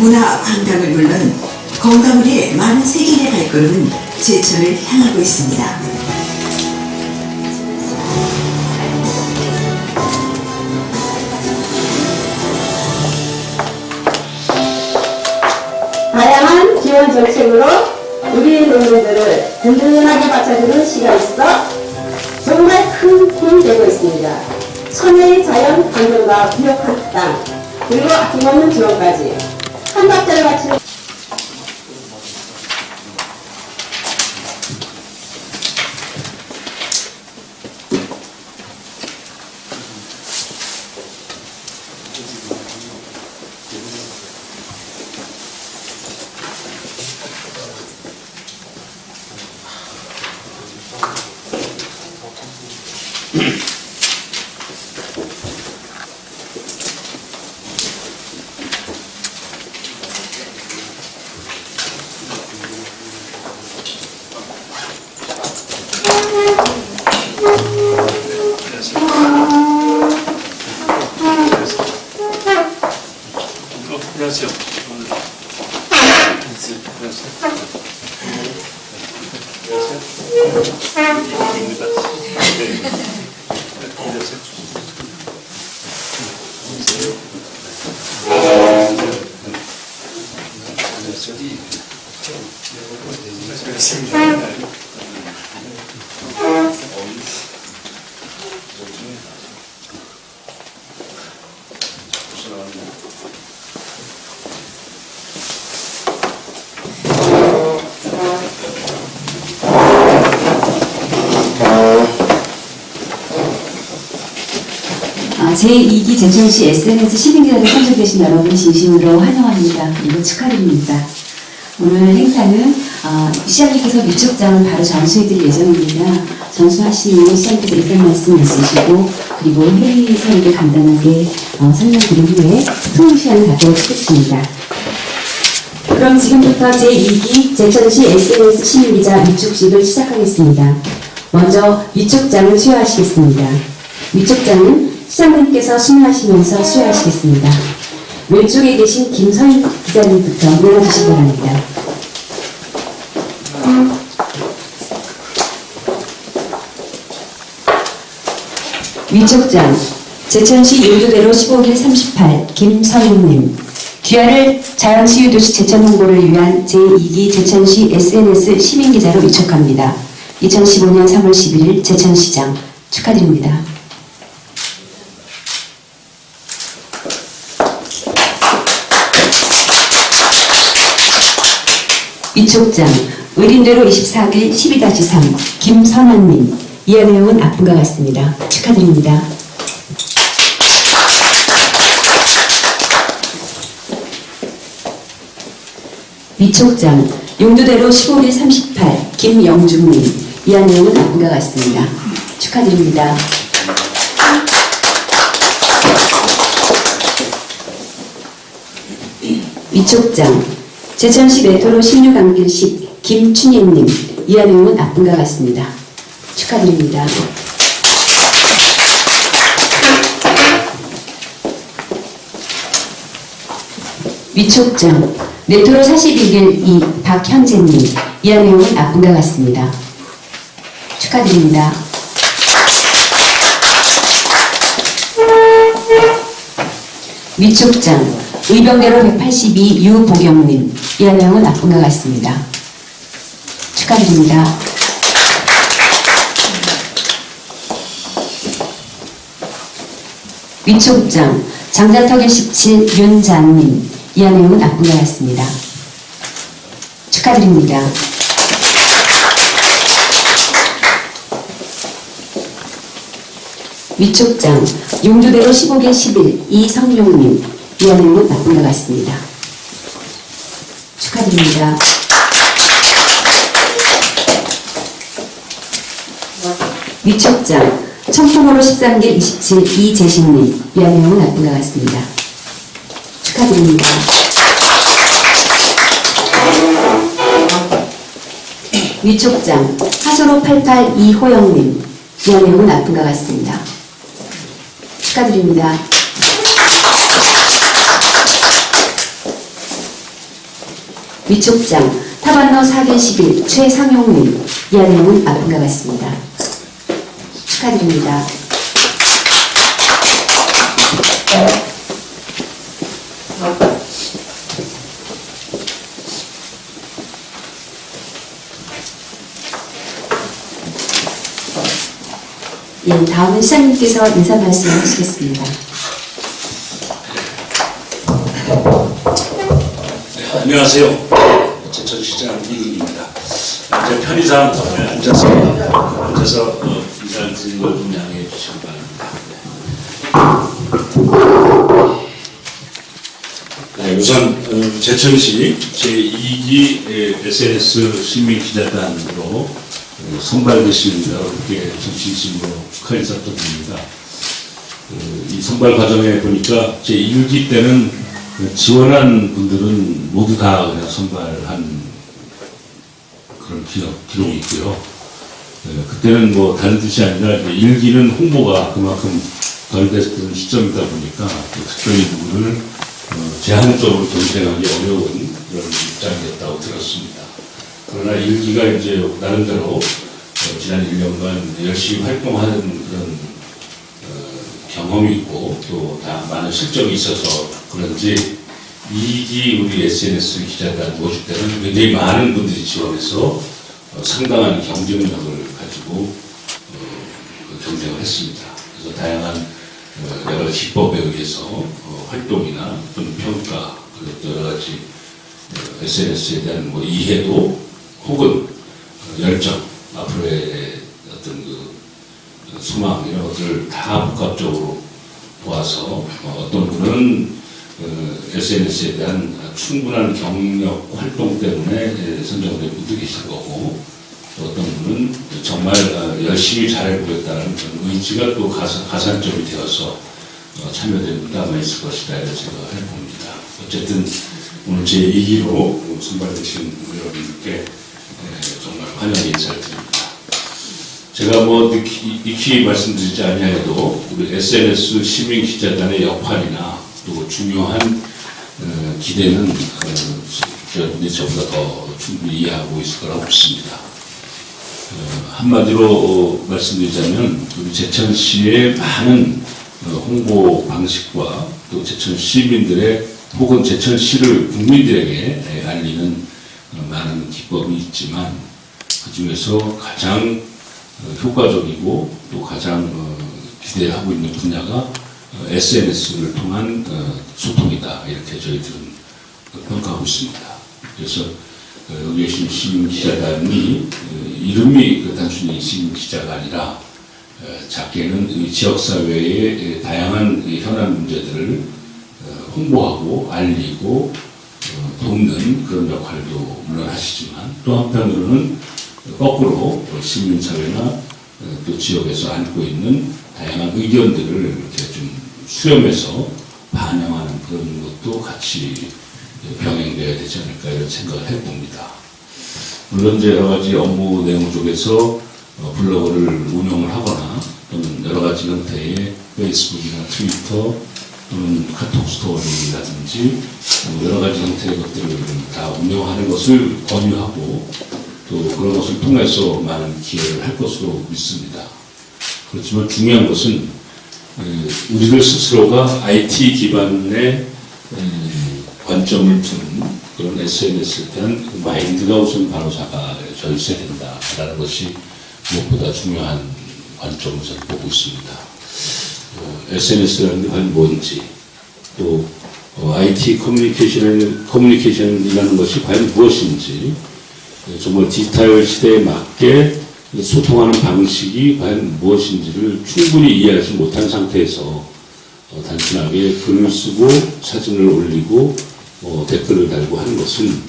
문화 관광을 물론 건강을 위해 많은 세계인의 발걸음은 제천을 향하고 있습니다. 다양한 지원 정책으로 우리 농민들을 든든하게 받쳐주는 시가 있어 정말 큰 힘이 되고 있습니다. 천혜의 자연 환경과 부족한 땅, 그리고 아낌없는 지원까지 한 박자를 맞추는 안녕하세요. 제2기 제천시 SNS 시민기자로 선정되신 여러분 진심으로 환영합니다. 그리고 축하드립니다. 오늘 행사는 시장님께서 위촉장을 바로 전수해드릴 예정입니다. 전수하시면 시장님께서 인사 말씀 있으시고 그리고 회의 서류를 간단하게 설명드린 후에 토론 시간을 갖도록 하겠습니다. 그럼 지금부터 제2기 제천시 SNS 시민기자 위촉식을 시작하겠습니다. 먼저 위촉장을 수여하시겠습니다. 위촉장은 시장님께서 수여하시면서 수여하시겠습니다. 왼쪽에 계신 김서인 기자님부터 눌러주시기 바랍니다. 위촉장, 제천시 용두대로 15길 38 김서인님, 귀하를 자연치유도시 제천 홍보를 위한 제2기 제천시 SNS 시민기자로 위촉합니다. 2015년 3월 11일 제천시장 축하드립니다. 위촉장, 의린대로 24길 12-3 김선원님, 이해 내용은 앞분과 같습니다. 축하드립니다. 위촉장, 용두대로 15길 38 김영중님, 이해 내용은 앞분과 같습니다. 축하드립니다. 위촉장, 제천시 내토로 16안길 10 김춘예님, 이하 내용은 앞분과 같습니다. 축하드립니다. 위촉장, 내토로 42길 2 박현재님, 이하 내용은 앞분과 같습니다. 축하드립니다. 위촉장, 의병대로 182 유보경님, 이하 내용은 앞분과 같습니다. 축하드립니다. 위촉장, 장자턱일 17 윤자님, 이하 내용은 앞분과 같습니다. 축하드립니다. 위촉장, 용두대로 15길 11 이성용님, 이하 내용은 앞분과 같습니다. 축하드립니다. 위촉장, 청풍호로 13길 27 이재신님, 이하 내용은 앞분과 같습니다. 축하드립니다. 위촉장, 하소로 88 이호영님, 이하 내용은 앞분과 같습니다. 축하드립니다. 위촉장 타반로 4개 11 최상용님. 이하 내용은 앞과 같습니다. 축하드립니다. 예, 다음은 시장님께서 인사 말씀을 하시겠습니다. 네, 안녕하세요. 제천시장 이근입니다. 제 편의상 앉아서 인사를 드리는 걸 좀 양해해 주시기 바랍니다. 네, 우선 제천시 제2기 SNS 시민기자단으로 선발되신 여러분께 정치인심으로 축하 인사드립니다. 이 선발 과정에 보니까 제1기 때는 지원한 분들은 모두 다 그냥 선발한 그런 기록이 있고요. 그때는 뭐 다른 뜻이 아니라 1기는 홍보가 그만큼 덜 됐던 시점이다 보니까 특별히 누구를 제한적으로 경쟁하기 어려운 그런 입장이었다고 들었습니다. 그러나 1기가 이제 나름대로 지난 1년간 열심히 활동하는 그런 경험이 있고 또 다 많은 실적이 있어서 그런지 2기 우리 SNS 기자단 모집 때는 굉장히 많은 분들이 지원해서 상당한 경쟁력을 가지고 경쟁을 했습니다. 그래서 다양한 여러 기법에 의해서 활동이나 또는 평가 그리고 또 여러 가지 SNS에 대한 뭐 이해도 혹은 열정 앞으로의 어떤 소망 이런 것들을 다 복합적으로 보아서 어떤 분은 SNS에 대한 충분한 경력 활동 때문에 선정된 분도 계실 거고 또 어떤 분은 정말 열심히 잘해보겠다는 그런 의지가 또 가산점이 되어서 참여된 분도 아마 있을 것이다 이런 생각을 해봅니다. 어쨌든 오늘 제2기로 선발되신 여러분들께 정말 환영의 인사를 드립니다. 제가 뭐 익히 말씀드리지 아니하여도 우리 SNS 시민기자단의 역할이나 또 중요한 기대는 여러분이 저보다 더 충분히 이해하고 있을 거라고 믿습니다. 한마디로 말씀드리자면 우리 제천시의 많은 홍보 방식과 또 제천 시민들의 혹은 제천시를 국민들에게 알리는 많은 기법이 있지만 그 중에서 가장 효과적이고 또 가장 기대하고 있는 분야가 SNS를 통한 소통이다 이렇게 저희들은 평가하고 있습니다. 그래서 여기 계신 시민기자단이 이름이 단순히 시민기자가 아니라 작게는 지역사회의 다양한 현안 문제들을 홍보하고 알리고 돕는 그런 역할도 물론 하시지만 또 한편으로는 거꾸로 시민사회나 또 지역에서 안고 있는 다양한 의견들을 이렇게 좀 수렴해서 반영하는 그런 것도 같이 병행되어야 되지 않을까 이런 생각을 해봅니다. 물론 이제 여러 가지 업무 내용 쪽에서 블로그를 운영을 하거나 또는 여러 가지 형태의 페이스북이나 트위터 또는 카톡 스토리라든지 여러 가지 형태의 것들을 다 운영하는 것을 권유하고 또 그런 것을 통해서 많은 기여를 할 것으로 믿습니다. 그렇지만 중요한 것은 우리들 스스로가 IT 기반의 관점을 두는 그런 SNS에 대한 마인드가 우선 바로 잡아져 있어야 된다라는 것이 무엇보다 중요한 관점을 저는 보고 있습니다. SNS라는 게 과연 뭔지 또 IT 커뮤니케이션이라는 것이 과연 무엇인지 정말 디지털 시대에 맞게 소통하는 방식이 과연 무엇인지를 충분히 이해하지 못한 상태에서 단순하게 글을 쓰고 사진을 올리고 댓글을 달고 하는 것은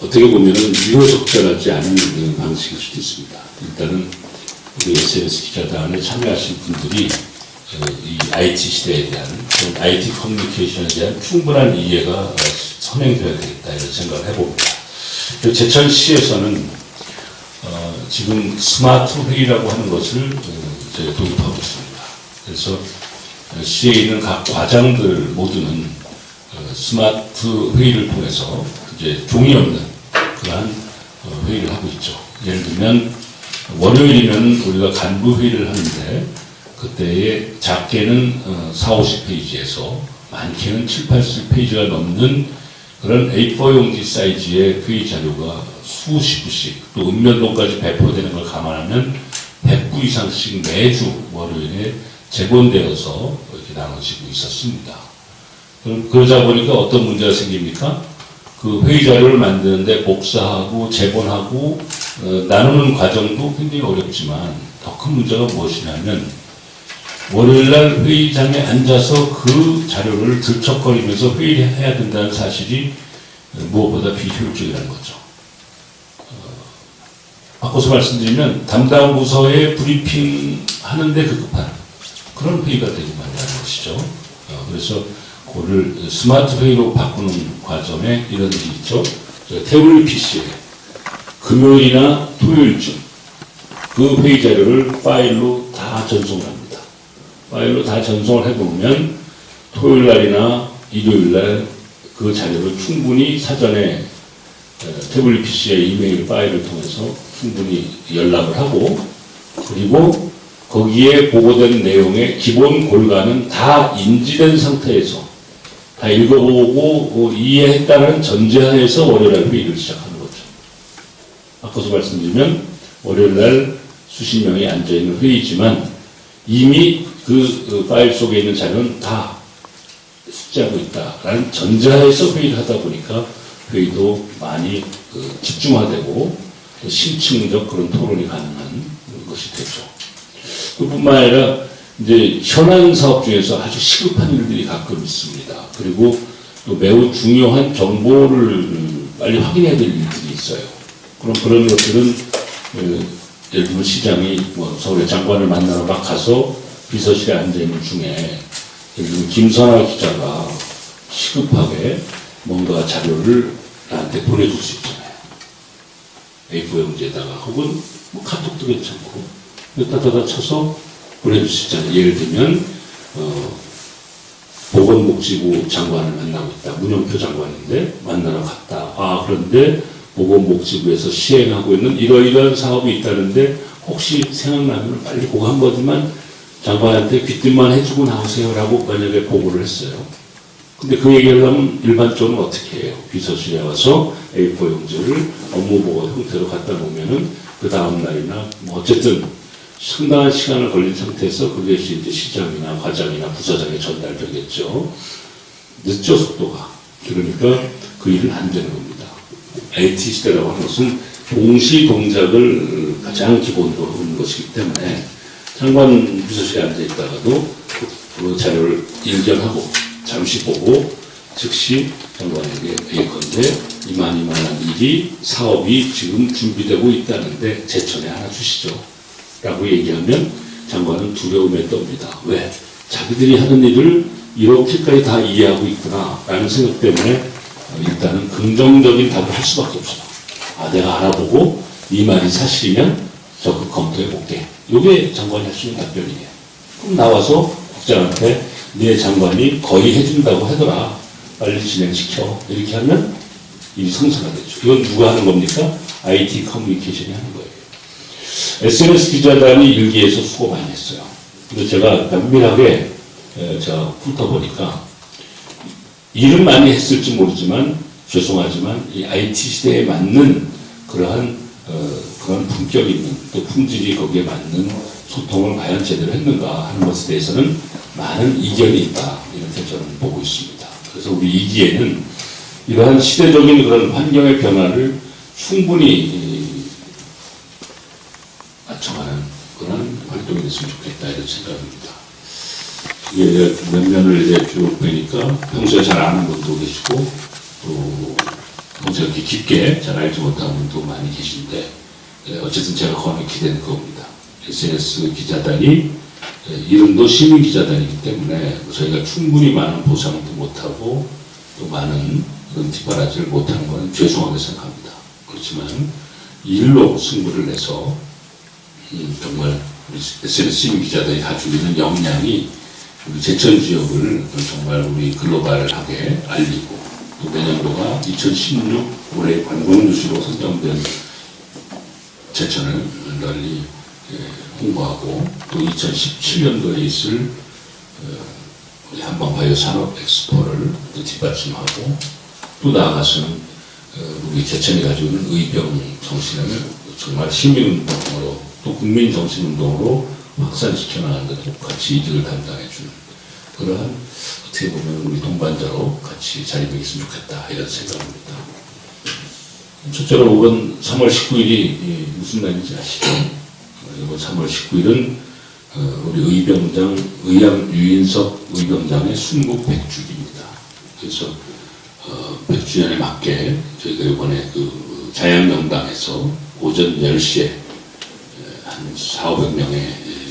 어떻게 보면 유효적절하지 않은 방식일 수도 있습니다. 일단은 우리 SNS 기자단에 참여하신 분들이 이 IT 시대에 대한 IT 커뮤니케이션에 대한 충분한 이해가 선행되어야 되겠다 이런 생각을 해봅니다. 제천시에서는 지금 스마트 회의라고 하는 것을 저희가 도입하고 있습니다. 그래서 시에 있는 각 과장들 모두는 스마트 회의를 통해서 이제 종이 없는 그러한 회의를 하고 있죠. 예를 들면 월요일이면 우리가 간부 회의를 하는데 그때에 작게는 40-50페이지에서 많게는 7-80페이지가 넘는 그런 A4 용지 사이즈의 회의 자료가 수십 부씩 또 읍면동까지 배포되는 걸 감안하면 100부 이상씩 매주 월요일에 제본되어서 이렇게 나눠지고 있었습니다. 그러자 보니까 어떤 문제가 생깁니까? 그 회의 자료를 만드는데 복사하고 제본하고 나누는 과정도 굉장히 어렵지만 더 큰 문제가 무엇이냐면 월요일날 회의장에 앉아서 그 자료를 들척거리면서 회의를 해야 된다는 사실이 무엇보다 비효율적이라는 거죠. 바꿔서 말씀드리면 담당 부서에 브리핑 하는데 급급한 그런 회의가 되고 말이라는 것이죠. 그래서 그거를 스마트 회의로 바꾸는 과정에 이런 일이 있죠. 태블릿 PC에 금요일이나 토요일쯤 그 회의 자료를 파일로 다 전송을 합니다. 파일로 다 전송을 해보면 토요일 날이나 일요일 날 그 자료를 충분히 사전에 태블릿 PC의 이메일 파일을 통해서 충분히 연락을 하고 그리고 거기에 보고된 내용의 기본 골간은 다 인지된 상태에서 다 읽어보고 이해했다는 전제하에서 월요일날 회의를 시작하는 거죠. 바꿔서 말씀드리면 월요일날 수십 명이 앉아있는 회의지만 이미 그 파일 속에 있는 자료는 다 숙지하고 있다라는 전제하에서 회의를 하다 보니까 회의도 많이 집중화되고 심층적 그런 토론이 가능한 것이 되죠. 그뿐만 아니라 이제 현안 사업 중에서 아주 시급한 일들이 가끔 있습니다. 그리고 또 매우 중요한 정보를 빨리 확인해야 될 일들이 있어요. 그럼 그런 것들은 예를 들면 시장이 서울의 장관을 만나러 막 가서 비서실에 앉아있는 중에 예를 들면 김선아 기자가 시급하게 뭔가 자료를 나한테 보내줄 수 있잖아요. A4 용지에다가 혹은 뭐 카톡도 괜찮고 따다다 쳐서 보내줄 수 있잖아요. 예를 들면 보건복지부 장관을 만나고 있다. 문영표 장관인데 만나러 갔다. 그런데 보건복지부에서 시행하고 있는 이러이러한 사업이 있다는데 혹시 생각나면 빨리 그거 한 번만 장관한테 귀띔만 해주고 나오세요라고 만약에 보고를 했어요. 근데 그 얘기를 하면 일반적으로 어떻게 해요? 비서실에 와서 A4 용지를 업무보고 형태로 갖다 놓으면은 그 다음날이나 뭐 어쨌든 상당한 시간을 걸린 상태에서 그것이 이제 시장이나 과장이나 부서장에 전달되겠죠. 늦죠, 속도가. 그러니까 그 일은 안 되는 겁니다. IT 시대라고 하는 것은 동시 동작을 가장 기본으로 하는 것이기 때문에 장관 비서실에 앉아있다가도 그 자료를 일견하고 잠시 보고 즉시 장관에게 예컨대 이만한 일이 사업이 지금 준비되고 있다는데 제천에 하나 주시죠 라고 얘기하면 장관은 두려움에 떱니다. 왜? 자기들이 하는 일을 이렇게까지 다 이해하고 있구나 라는 생각 때문에 일단은 긍정적인 답을 할 수밖에 없어요. 내가 알아보고 이 말이 사실이면 적극 검토해 볼게. 이게 장관이 할 수 있는 답변이에요. 그럼 나와서 국장한테 네 장관이 거의 해준다고 하더라. 빨리 진행시켜. 이렇게 하면 일이 성사가 되죠. 이건 누가 하는 겁니까? IT 커뮤니케이션이 하는 거예요. SNS 기자단이 일기에서 수고 많이 했어요. 근데 제가 면밀하게 제가 훑어보니까 일은 많이 했을지 모르지만 죄송하지만 이 IT 시대에 맞는 그러한 그런 품격 있는 또 품질이 거기에 맞는 소통을 과연 제대로 했는가 하는 것에 대해서는 많은 이견이 있다 이렇게 저는 보고 있습니다. 그래서 우리 2기에는 이러한 시대적인 그런 환경의 변화를 충분히 맞춰가는 그런 활동이 됐으면 좋겠다 이런 생각입니다. 이게 몇 년을 이제 쭉 보니까 평소에 잘 아는 분도 계시고 또 평소에 이렇게 깊게 잘 알지 못하는 분도 많이 계신데 어쨌든 제가 커넥이 된 겁니다. SNS 기자단이 이름도 시민기자단이기 때문에 저희가 충분히 많은 보상도 못하고 또 많은 그런 뒷바라지를 못하는 것은 죄송하게 생각합니다. 그렇지만 일로 승부를 내서 정말 우리 SNS 시민기자단이 가지고 있는 역량이 우리 제천 지역을 정말 우리 글로벌하게 알리고 또 내년도가 2016 올해 관광도시로 선정된 제천을 널리 홍보하고 또 2017년도에 있을 우리 한방바이오 산업 엑스포를 또 뒷받침하고 또 나아가서는 우리 제천이 가지고 있는 의병 정신을 정말 시민운동으로 또 국민정신운동으로 확산시켜 나가는 것도 같이 이득을 담당해주는 그러한 어떻게 보면 우리 동반자로 같이 자리매겼으면 좋겠다 이런 생각입니다. 첫째로 이번 3월 19일이 무슨 날인지 아시죠? 이번 3월 19일은 우리 의병장 의양 유인석 의병장의 순국 100주기입니다. 그래서 100주년에 맞게 저희가 이번에 그 자양명당에서 오전 10시에 한 400~500명의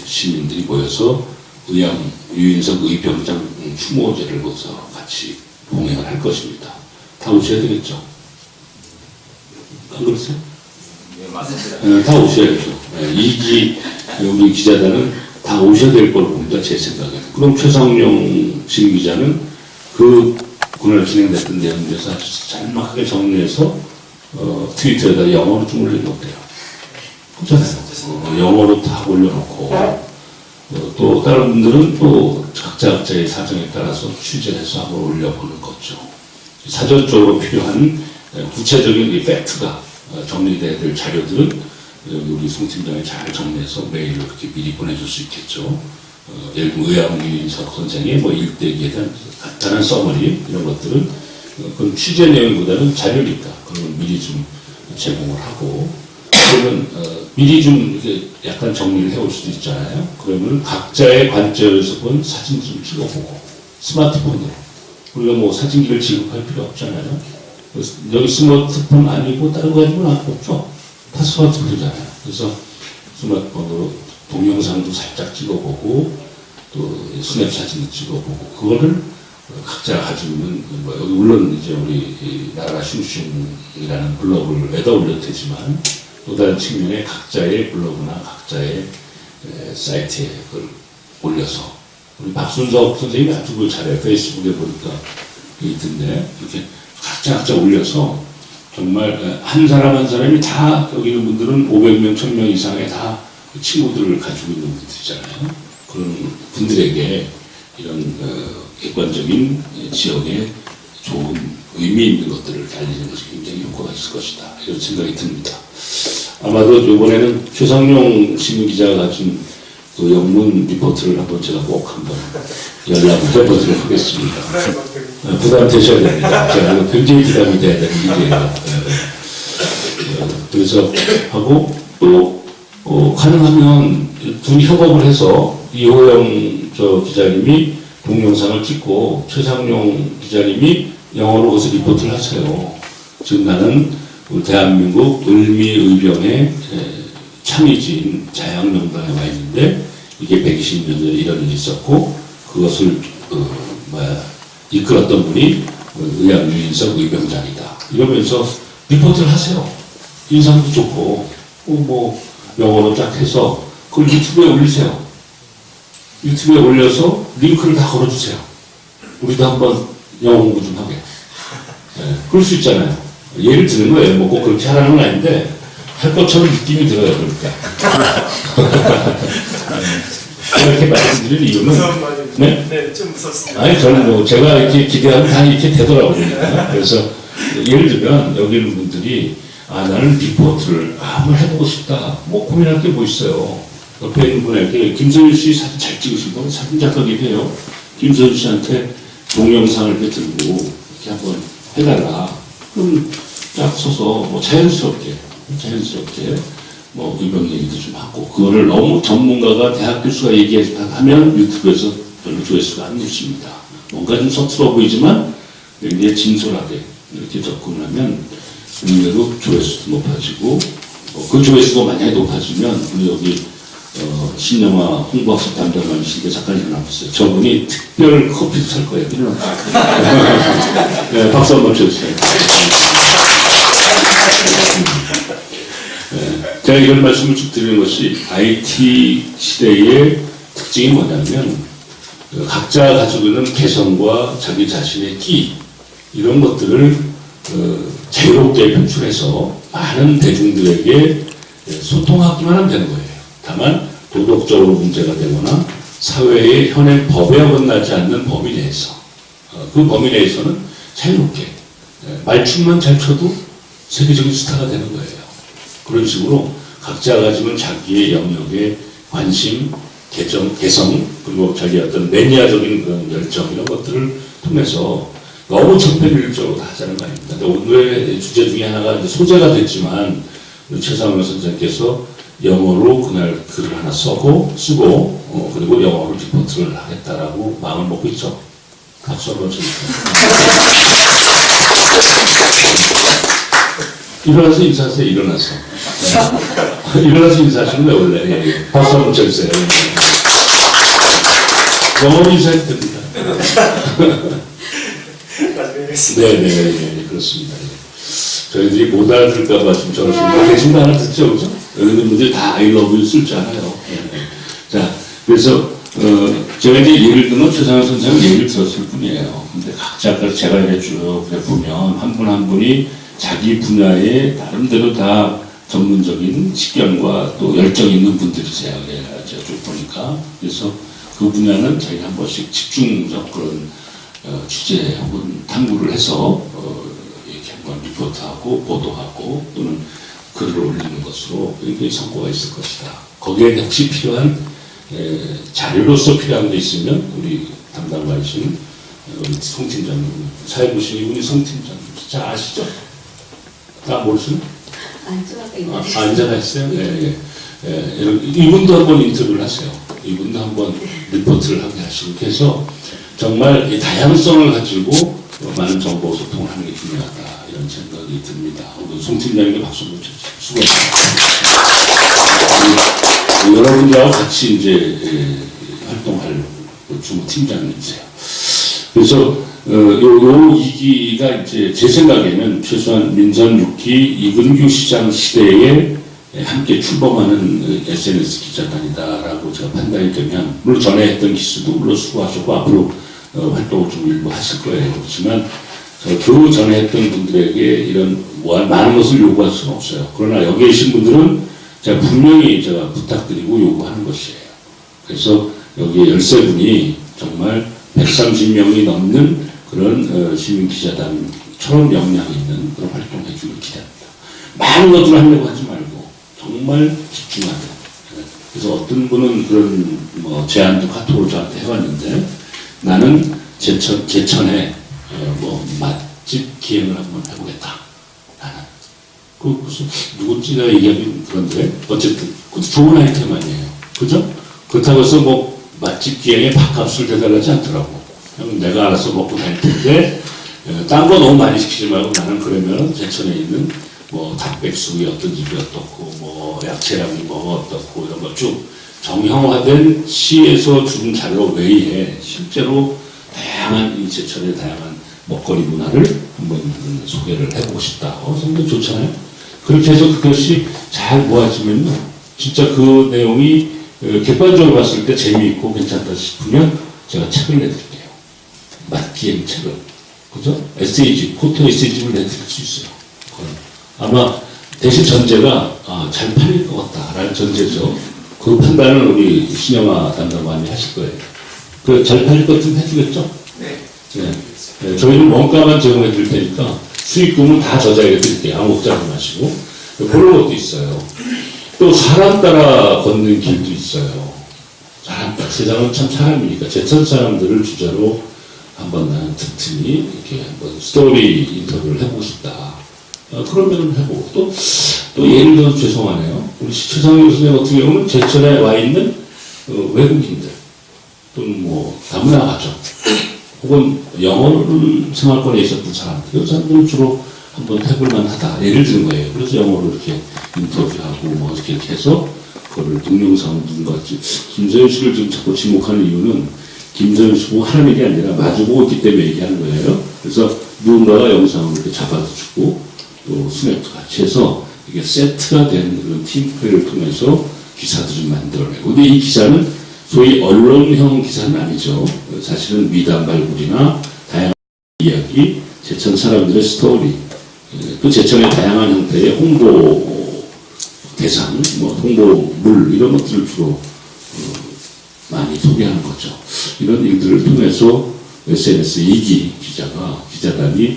시민들이 모여서 의양 유인석 의병장 추모제를 거기서 같이 봉행을 할 것입니다. 다 오셔야 되겠죠? 안 그러세요? 네, 맞습니다. 다 오셔야죠. 이기 우리 기자단은 다 오셔야 될 걸로 봅니다. 제 생각에는. 그럼 최상용 진 기자는 그 그날 진행됐던 내용에 대해서 아주 짤막하게 정리해서 트위터에다 영어로 좀 올리면 어때요? 그렇잖아요. 영어로 다 올려놓고 또 다른 분들은 또 각자의 사정에 따라서 취재해서 한번 올려보는 거죠. 사전적으로 필요한 구체적인 이 팩트가 정리돼야 될 자료들은 우리 송 팀장이 잘 정리해서 메일로 이렇게 미리 보내줄 수 있겠죠. 예를 들면 의학유인석 선생의 뭐 일대기에 대한 간단한 서머리 이런 것들은 그건 취재 내용보다는 자료니까 그러면 미리 좀 제공을 하고 그러면 미리 좀 이렇게 약간 정리를 해올 수도 있잖아요. 그러면 각자의 관점에서 본 사진 좀 찍어보고 스마트폰으로 우리가 뭐 사진기를 지급할 필요 없잖아요. 여기 스마트폰 아니고 다른 거 가지고는 없죠. 다 스마트폰이잖아요. 그래서 스마트폰으로 동영상도 살짝 찍어보고 또 스냅 사진도 찍어보고 그거를 각자 가지고 있는 뭐 여기 물론 이제 우리 나라 슝슝이라는 블로그를 에다 올려도 되지만 또 다른 측면에 각자의 블로그나 각자의 사이트에 그걸 올려서 우리 박순석 선생님이 아주 그걸 잘해요. 페이스북에 보니까 있던데 이렇게 각자 올려서 정말 한 사람 한 사람이 다 여기 있는 분들은 500명, 1000명 이상의 다 친구들을 가지고 있는 분들이잖아요. 그런 분들에게 이런 객관적인 지역의 좋은 의미 있는 것들을 알리는 것이 굉장히 효과가 있을 것이다. 이런 생각이 듭니다. 아마도 이번에는 최상용 신문기자가 가진 그 영문 리포트를 한번 제가 꼭 한번 연락을 해보도록 하겠습니다. 부담 되셔야 됩니다. 제가 이거 굉장히 부담이 돼야 되는 일이에요. 그래서 하고 또 가능하면 둘이 협업을 해서 이호영 기자님이 동영상을 찍고 최상용 기자님이 영어로 거기서 리포트를 하세요. 지금 나는 우리 대한민국 을미의병의 참의지인 자양명당에 와 있는데 이게 120년 전에 이런 일이 있었고 그것을 이끌었던 분이 의학 유인석 의병장이다. 이러면서 리포트를 하세요. 인상도 좋고 뭐 영어로 쫙 해서 그걸 유튜브에 올리세요. 유튜브에 올려서 링크를 다 걸어주세요. 우리도 한번 영어 공부 좀 하게. 그럴 수 있잖아요. 예를 드는 거예요. 뭐 꼭 그렇게 하라는 건 아닌데 할 것처럼 느낌이 들어요. 그러니까. 이렇게 말씀드릴 이유는 네, 좀 무섭습니다. 아니 저는 뭐 제가 이렇게 기대하면 다 이렇게 되더라고요. 그래서 예를 들면 여기 있는 분들이 나는 리포트를 한번 해보고 싶다. 뭐 고민할 게 뭐 있어요. 옆에 있는 분에게 김선유 씨 사진 잘 찍으신 거 사진 작가님이에요. 김선유 씨한테 동영상을 이렇게 들고 이렇게 한번 해달라. 그럼 쫙 서서 뭐 자연스럽게 뭐 의병 얘기도 좀 하고 그거를 너무 전문가가 대학 교수가 얘기하면 유튜브에서 별로 조회수가 안 높습니다. 뭔가 좀 서툴어 보이지만 굉장히 진솔하게 이렇게 접근하면 의외로 조회수도 높아지고 그 조회수가 만약에 높아지면 우리 여기 신영화 홍보학습 담당하는 신대 작가님 나왔어요. 저분이 특별 커피도 살 거예요. 네, 박수 한번 쳐주세요. 제가 이런 말씀을 쭉 드리는 것이 IT 시대의 특징이 뭐냐면 각자 가지고 있는 개성과 자기 자신의 끼 이런 것들을 자유롭게 표출해서 많은 대중들에게 소통하기만 하면 되는 거예요. 다만 도덕적으로 문제가 되거나 사회의 현행 법에 어긋나지 않는 범위 내에서 그 범위 내에서는 자유롭게 말춤만 잘 춰도 세계적인 스타가 되는 거예요. 그런 식으로 각자가 가지는 자기의 영역에 관심, 개성, 그리고 자기의 어떤 매니아적인 그런 열정 이런 것들을 통해서 너무 천편일률적으로 다 하자는 거 아닙니까? 근데 오늘의 주제 중에 하나가 이제 소재가 됐지만 최상원 선생님께서 영어로 그날 글을 하나 쓰고 그리고 영어로 리포트를 하겠다라고 마음을 먹고 있죠. 박수 한번 쳐주세요. 일어나서 인사하세요. 일어나서. 일어나서 인사하시는 거예요 원래. 예. 박수 한번 쳐주세요. 영어로 인사해도 됩니다. 네, 그렇습니다. 저희들이 못 알아들을까봐 좀 저러시는데, 대신도 하나 듣죠, 그죠? 여기 있는 분들이 다 I love you 쓸 줄 알아요. 자, 그래서, 제가 이제 예를 들면 최상현 선생님 얘기를 들었을 뿐이에요. 근데 각자 제가 이렇게 쭉 보면 한 분 한 분이 자기 분야에 나름대로 다 전문적인 식견과 또 열정 있는 분들이세요. 제가 쭉 보니까. 그래서 그 분야는 자기가 한 번씩 집중적 그런 취재 혹은 탐구를 해서 이렇게 한번 리포트하고 보도하고 또는 글을 올리는 것으로 굉장히 성과가 있을 것이다. 거기에 역시 필요한 자료로서 필요한 게 있으면 우리 담당관이신 우리 송 팀장님, 사회부신 이분이 송 팀장님 잘 아시죠? 다 모르시나? 인사가 했어요? 예. 이분도 한번 인터뷰를 하세요. 이분도 한번 리포트를 하게 하시고 해서 정말 이 다양성을 가지고 많은 정보 소통을 하는 게 중요하다 이런 생각이 듭니다. 오늘 송 팀장님께 박수 한번 주세요. 수고하셨습니다. 여러분들하고 같이 이제 활동할 주무 팀장님이세요. 그래서 요 2기가 이제 제 생각에는 최소한 민선 6기 이근규 시장 시대에 함께 출범하는 SNS 기자단이다라고 제가 판단이 되면, 물론 전에 했던 기수도 물론 수고하셨고 앞으로 활동을 좀 일부 하실 거예요. 그렇지만 그 전에 했던 분들에게 이런 많은 것을 요구할 수는 없어요. 그러나 여기 계신 분들은 제가 분명히 제가 부탁드리고 요구하는 것이에요. 그래서 여기 13분이 정말 130명이 넘는 그런 시민 기자단처럼 역량 있는 그런 활동을 해주길 기대합니다. 많은 것들을 하려고 하지 말고 정말 집중하는. 그래서 어떤 분은 그런 제안도 카톡으로 저한테 해왔는데, 나는 제천에 맛집 기행을 한번 해보겠다. 나는 무슨 누구지가 얘기하긴 그런데 어쨌든 그것도 좋은 아이템 아니에요. 그죠? 그렇다고 해서 맛집 기행에 밥값을 대달하지 않더라고. 그냥 내가 알아서 먹고 다닐 텐데 딴 거 너무 많이 시키지 말고 나는 그러면 제천에 있는 닭백숙이 어떤 집이 어떻고 야채랑이 어떻고 이런 거 쭉 정형화된 시에서 준 자료 외에 실제로 다양한 이 제천의 다양한 먹거리 문화를 한번 소개를 해보고 싶다. 상당히 좋잖아요. 그렇게 해서 그것이 잘 모아지면요, 진짜 그 내용이 객관적으로 봤을 때 재미있고 괜찮다 싶으면 제가 책을 내드릴게요. 맛기행 책을. 그죠? 에세이집, 포토 에세이집을 내드릴 수 있어요. 아마 대신 전제가 잘 팔릴 것 같다라는 전제죠. 그 판단은 우리 신영아 담당관이 하실 거예요. 그 잘 팔릴 것 좀 해주겠죠? 네. 저희는 원가만 제공해 드릴 테니까 수익금은 다 저자에게 드릴게요. 아무 걱정하지 마시고. 그런 것도 있어요. 또 사람 따라 걷는 길도 있어요. 사람 따라. 세상은 참 사람이니까 제천 사람들을 주제로 한번 나는 틈틈이 이렇게 한번 스토리 인터뷰를 해보고 싶다. 그러면 해보고 또 예를 들어서 죄송하네요. 우리 최상현 선생님 같은 경우는 제천에 와 있는 외국인들 또는 다문화 가족 혹은 영어를 생활권에 있었던 사람들, 이 사람들은 주로 한번 해볼 만하다. 예를 드는 거예요. 그래서 영어로 이렇게 인터뷰하고 이렇게 해서 그거를 동영상 누군가 김재현 씨를 지금 자꾸 지목하는 이유는 김재현 씨 보고 하는 얘기 아니라 마주보고 있기 때문에 얘기하는 거예요. 그래서 누군가가 영상을 이렇게 잡아서 주고 또 스냅도 같이 해서 이게 세트가 된 그런 팀플레이를 통해서 기사들을 만들어내고, 근데 이 기사는 소위 언론형 기사는 아니죠. 사실은 미담 발굴이나 다양한 이야기, 제천 사람들의 스토리, 그 제천의 다양한 형태의 홍보 대상, 뭐 홍보물 이런 것들을 주로 많이 소개하는 거죠. 이런 일들을 통해서 SNS 이기 기자단이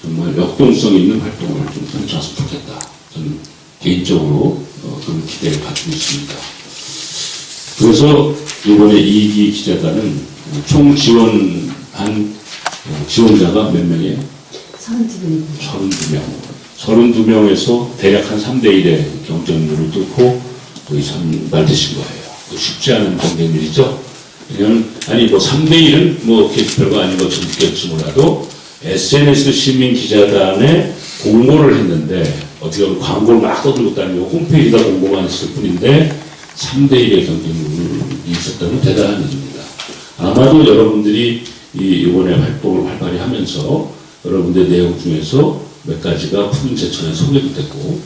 정말 역동성 있는 활동을 좀 펼쳤으면 좋겠다. 저는 개인적으로 그런 기대를 가지고 있습니다. 그래서 이번에 이기 기자단은 총 지원한 지원자가 몇 명이에요? 32분. 32명에서 대략 한 3대1의 경쟁률을 뚫고 거의 선발되신 거예요. 쉽지 않은 경쟁률이죠. 왜냐면, 아니, 뭐 3대1은 뭐 별거 아닌 것처럼 느꼈지 몰라도 SNS 시민 기자단에 공모를 했는데 어떻게 보면 광고를 막 떠들고 다니고 홈페이지에다 공고만 했을 뿐인데 3대1의 경쟁률이 있었다는 대단한 일입니다. 아마도 여러분들이 이번에 활동을 활발히 하면서 여러분들의 내용 중에서 몇 가지가 푸른 제천에 소개도 됐고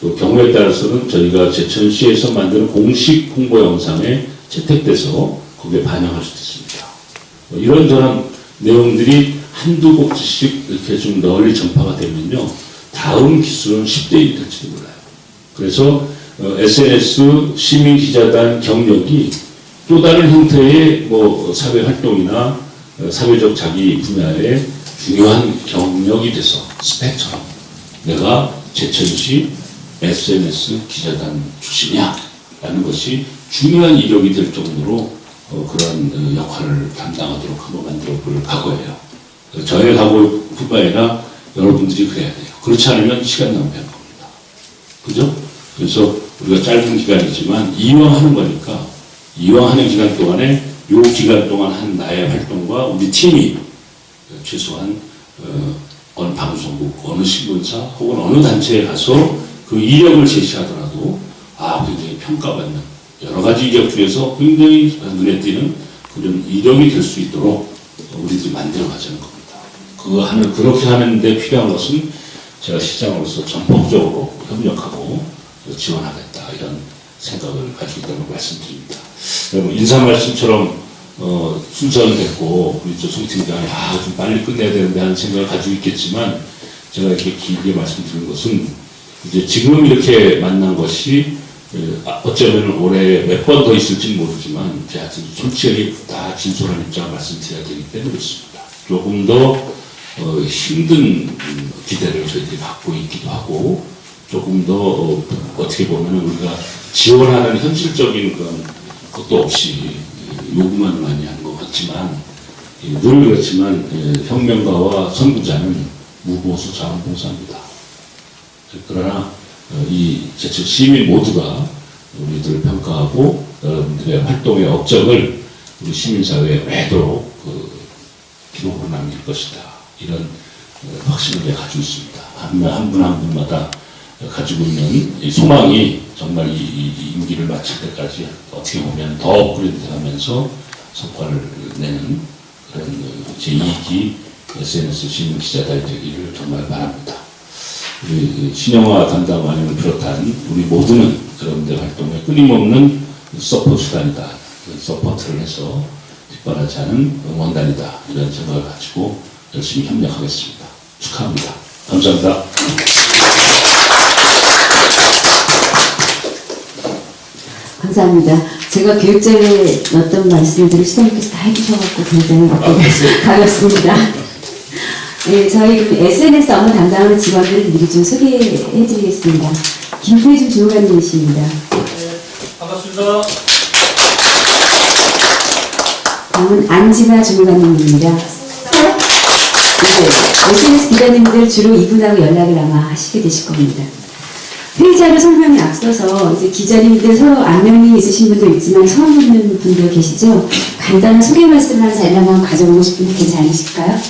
또 경우에 따라서는 저희가 제천시에서 만드는 공식 홍보 영상에 채택돼서 거기에 반영할 수도 있습니다. 이런저런 내용들이 한두 곡지씩 이렇게 좀 널리 전파가 되면요. 다음 기수는 10대1이 될지도 몰라요. 그래서 SNS 시민기자단 경력이 또 다른 형태의 뭐 사회활동이나 사회적 자기 분야의 중요한 경력이 돼서 스펙처럼 내가 제천시 SNS 기자단 출신이야 라는 것이 중요한 이력이 될 정도로 그러한 역할을 담당하도록 한번 만들어 볼 각오예요. 저의 각오뿐 아니라 여러분들이 그래야 돼요. 그렇지 않으면 시간 낭비할 겁니다. 그죠? 그래서 우리가 짧은 기간이지만 이왕 하는 거니까 이왕 하는 기간 동안에 요 기간 동안 한 나의 활동과 우리 팀이 최소한 어느 방송국, 어느 신문사 혹은 어느 단체에 가서 그 이력을 제시하더라도 굉장히 평가받는 여러 가지 이력 중에서 굉장히 눈에 띄는 그런 이력이 될 수 있도록 우리들이 만들어가자는 겁니다. 그렇게 하는데 필요한 것은 제가 시장으로서 전폭적으로 협력하고 지원하겠다 이런 생각을 가지고 있다는 말씀드립니다. 여러분 인사 말씀처럼 순서는 됐고 우리 송 팀장이 좀 빨리 끝내야 되는데 하는 생각을 가지고 있겠지만 제가 이렇게 길게 말씀드린 것은 이제 지금 이렇게 만난 것이 어쩌면 올해 몇 번 더 있을지는 모르지만 제가 솔직하게 다 진솔한 입장을 말씀드려야 되기 때문에 그렇습니다. 조금 더 힘든 기대를 저희들이 갖고 있기도 하고 조금 더 어떻게 보면 우리가 지원하는 현실적인 그런 것도 없이 요구만 많이 하는 것 같지만 늘 그렇지만 혁명가와 선구자는 무보수 자원봉사입니다. 그러나 이 제천 시민 모두가 우리들을 평가하고 여러분들의 활동의 업적을 우리 시민사회에 오래도록 기록으로 남길 것이다. 이런 확신을 가지고 있습니다. 한 분 한 분마다 가지고 있는 이 소망이 정말 이 임기를 마칠 때까지 어떻게 보면 더 업그레이드하면서 성과를 내는 그런 제2기 SNS 시민 기자단이 되기를 정말 바랍니다. 우리 신영화 담당관님을 비롯한 우리 모두는 여러분들 활동에 끊임없는 서포트 수단이다. 서포트를 해서 뒷바라지 하는 응원단이다. 이런 생각을 가지고 열심히 협력하겠습니다. 축하합니다. 감사합니다. 감사합니다. 제가 교육자에 어떤 말씀들을 시장님께서 다 해주셔갖고 굉장히 가볍습니다. 네, 저희 SNS 업무 담당하는 직원들을 미리 좀 소개해드리겠습니다. 김태준 주무관님이십니다. 반갑습니다. 다음은 안진아 주무관님입니다. SNS 기자님들 주로 이분하고 연락을 아마 하시게 되실 겁니다. 회의자료 설명에 앞서서 이제 기자님들 서로 안면이 있으신 분도 있지만 처음 뵙는 분도 계시죠? 간단한 소개 말씀을 자리 한번 가져보고 싶은데 괜찮으실까요?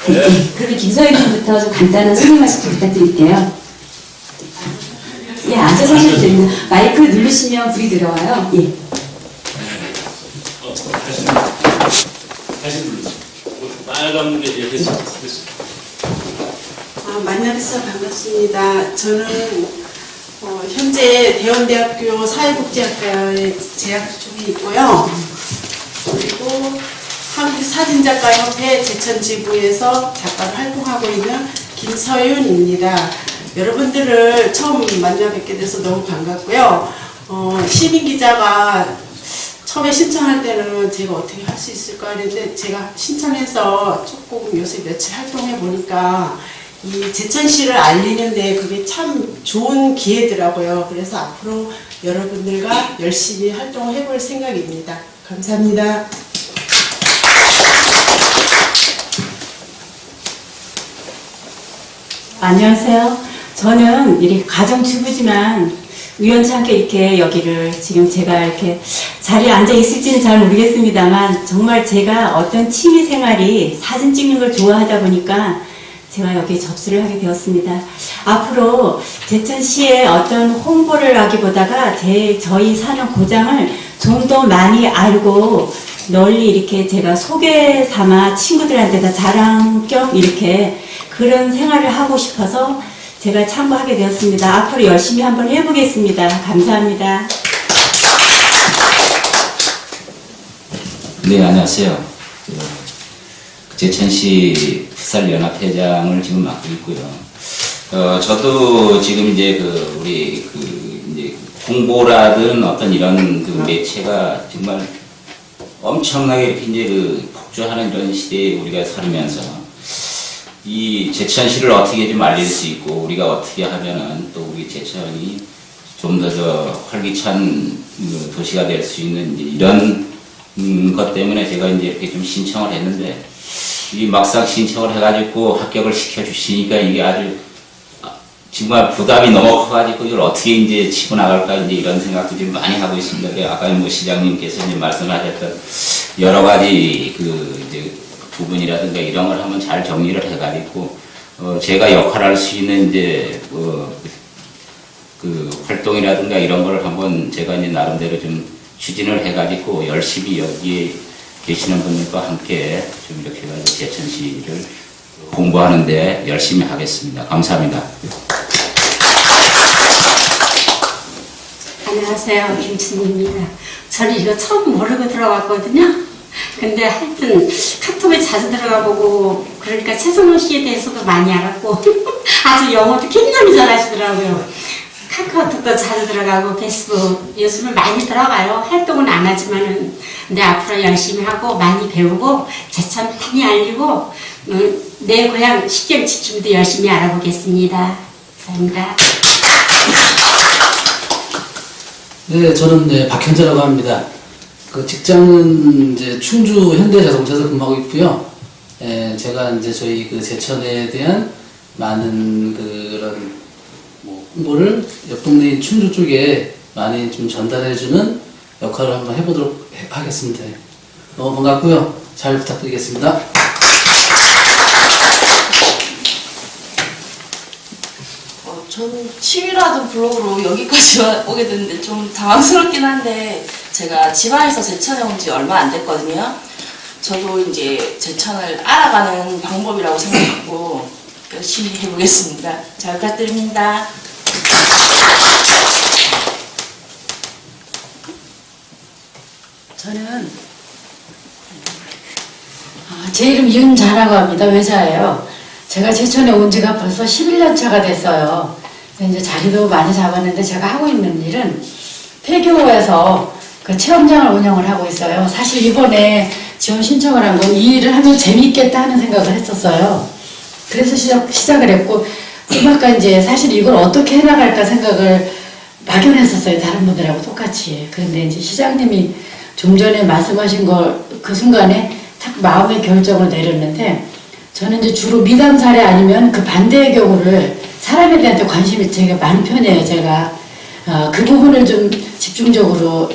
네. 그러면 김서희님부터 좀 간단한 소개 말씀 좀 부탁드릴게요. 예, 앉아서 하셔도 됩니다. 마이크 누르시면 불이 들어와요. 예. 다시 불러주세요. 빨간 게 이렇게 됐어요. 만나서 반갑습니다. 저는 현재 대원대학교 사회복지학과에 재학 중에 있고요. 그리고 한국사진작가협회 제천지부에서 작가로 활동하고 있는 김서윤입니다. 여러분들을 처음 만나 뵙게 돼서 너무 반갑고요. 시민기자가 처음에 신청할 때는 제가 어떻게 할 수 있을까 했는데 제가 신청해서 조금 요새 며칠 활동해 보니까 이 제천시를 알리는데 그게 참 좋은 기회더라고요. 그래서 앞으로 여러분들과 열심히 활동을 해볼 생각입니다. 감사합니다. 안녕하세요. 저는 이렇게 가정주부지만 우연찮게 이렇게 여기를 지금 제가 이렇게 자리에 앉아 있을지는 잘 모르겠습니다만 정말 제가 어떤 취미 생활이 사진 찍는 걸 좋아하다 보니까 제가 여기 접수를 하게 되었습니다. 앞으로 제천시의 어떤 홍보를 하기보다가 저희 사는 고장을 좀 더 많이 알고 널리 이렇게 제가 소개 삼아 친구들한테 다 자랑 겸 이렇게 그런 생활을 하고 싶어서 제가 참고하게 되었습니다. 앞으로 열심히 한번 해보겠습니다. 감사합니다. 네, 안녕하세요. 제천시 풋살연합회장을 지금 맡고 있고요. 저도 지금 이제 우리 이제 홍보라든 어떤 이런 매체가 정말 엄청나게 이렇게 이제 폭주하는 이런 시대에 우리가 살면서 이 제천시를 어떻게 좀 알릴 수 있고 우리가 어떻게 하면은 또 우리 제천이 좀 더 활기찬 도시가 될 수 있는 이런 것 때문에 제가 이제 이렇게 좀 신청을 했는데 이 막상 신청을 해가지고 합격을 시켜주시니까 이게 아주 정말 부담이 너무 커가지고 이걸 어떻게 이제 치고 나갈까 이제 이런 생각도 좀 많이 하고 있습니다. 아까 뭐 시장님께서 이제 말씀하셨던 여러 가지 이제 부분이라든가 이런 걸 한번 잘 정리를 해가지고 제가 역할할 수 있는 이제 활동이라든가 이런 걸 한번 제가 이제 나름대로 좀 추진을 해가지고 열심히 여기에 계시는 분들과 함께 좀 이렇게 해가지고 제천시를 홍보하는데 열심히 하겠습니다. 감사합니다. 안녕하세요. 김춘입니다. 저는 이거 처음 모르고 들어왔거든요. 근데 하여튼 카톡에 자주 들어가 보고 그러니까 최성원 씨에 대해서도 많이 알았고 아주 영어도 굉장히 잘하시더라고요. 카카오톡도 자주 들어가고 페이스북 요즘은 많이 들어가요. 활동은 안 하지만은 근데 앞으로 열심히 하고 많이 배우고 제천 많이 알리고 내 고향 식경지춤도 열심히 알아보겠습니다. 감사합니다. 네, 저는 박현재라고 합니다. 직장은 이제 충주 현대자동차에서 근무하고 있고요. 제가 이제 저희 제천에 대한 많은 그런 홍보를 옆 동네인 충주 쪽에 많이 좀 전달해주는 역할을 한번 해보도록 하겠습니다. 너무 반갑고요. 잘 부탁드리겠습니다. 저는 취미라도 블로그로 여기까지 오게 됐는데 좀 당황스럽긴 한데 제가 지방에서 제천에 온 지 얼마 안 됐거든요. 저도 이제 제천을 알아가는 방법이라고 생각하고 열심히 해보겠습니다. 잘 부탁드립니다. 저는 제 이름 윤자라고 합니다. 외자예요. 제가 제천에 온 지가 벌써 11년 차가 됐어요. 이제 자리도 많이 잡았는데 제가 하고 있는 일은 폐교에서 체험장을 운영을 하고 있어요. 사실 이번에 지원 신청을 한 건 이 일을 하면 재미있겠다 하는 생각을 했었어요. 그래서 시작을 했고 좀 아까 이제 사실 이걸 어떻게 해나갈까 생각을 막연했었어요. 다른 분들하고 똑같이. 그런데 이제 시장님이 좀 전에 말씀하신 걸 그 순간에 딱 마음의 결정을 내렸는데 저는 이제 주로 미담 사례 아니면 그 반대의 경우를 사람에 대한 관심이 되게 많은 편이에요. 제가 그 부분을 좀 집중적으로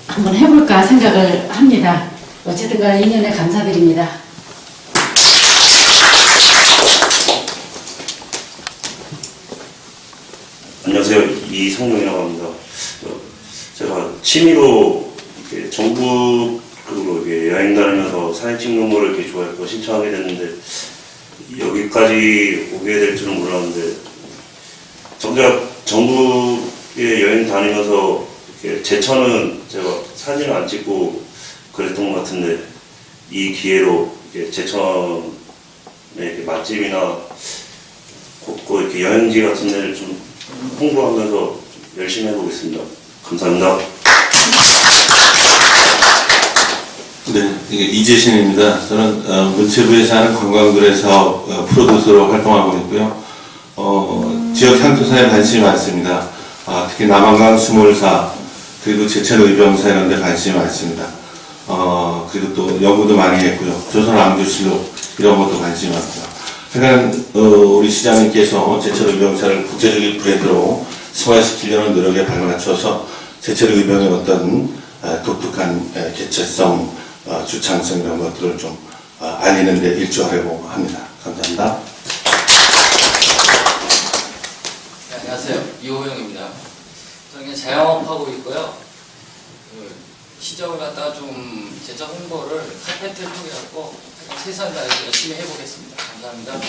한번 해볼까 생각을 합니다. 어쨌든 간에 인연에 감사드립니다. 안녕하세요. 이성룡이라고 합니다. 제가 취미로 이렇게 전국으로 이렇게 여행 다니면서 사진 찍는 거를 이렇게 좋아해서 신청하게 됐는데 여기까지 오게 될 줄은 몰랐는데 정작 전국에 여행 다니면서 이렇게 제천은 제가 사진을 안 찍고 그랬던 것 같은데 이 기회로 이렇게 제천의 이렇게 맛집이나 곳곳 이렇게 여행지 같은 데를 좀 홍보하면서 열심히 해보겠습니다. 감사합니다. 네, 이게 이재신입니다. 저는 문체부에서 하는 관광거래사업 프로듀서로 활동하고 있고요. 지역 향토사에 관심이 많습니다. 특히 남한강 수몰사 그리고 제천의병사 이런 데 관심이 많습니다. 그리고 또 연구도 많이 했고요. 조선왕조실록 이런 것도 관심이 많고요. 하여간 우리 시장님께서 제천의병사를 국제적인 브랜드로 승화시키려는 노력에 발맞춰서 제천의병의 어떤 독특한 개체성, 주창성 이런 것들을 좀 알리는 데 일조하려고 합니다. 감사합니다. 네, 안녕하세요. 이호영입니다. 저는 자영업하고 있고요. 시작을 갖다가 좀 제작 홍보를 카페트를 통해 갖고 최선을 다해서 열심히 해보겠습니다. 감사합니다.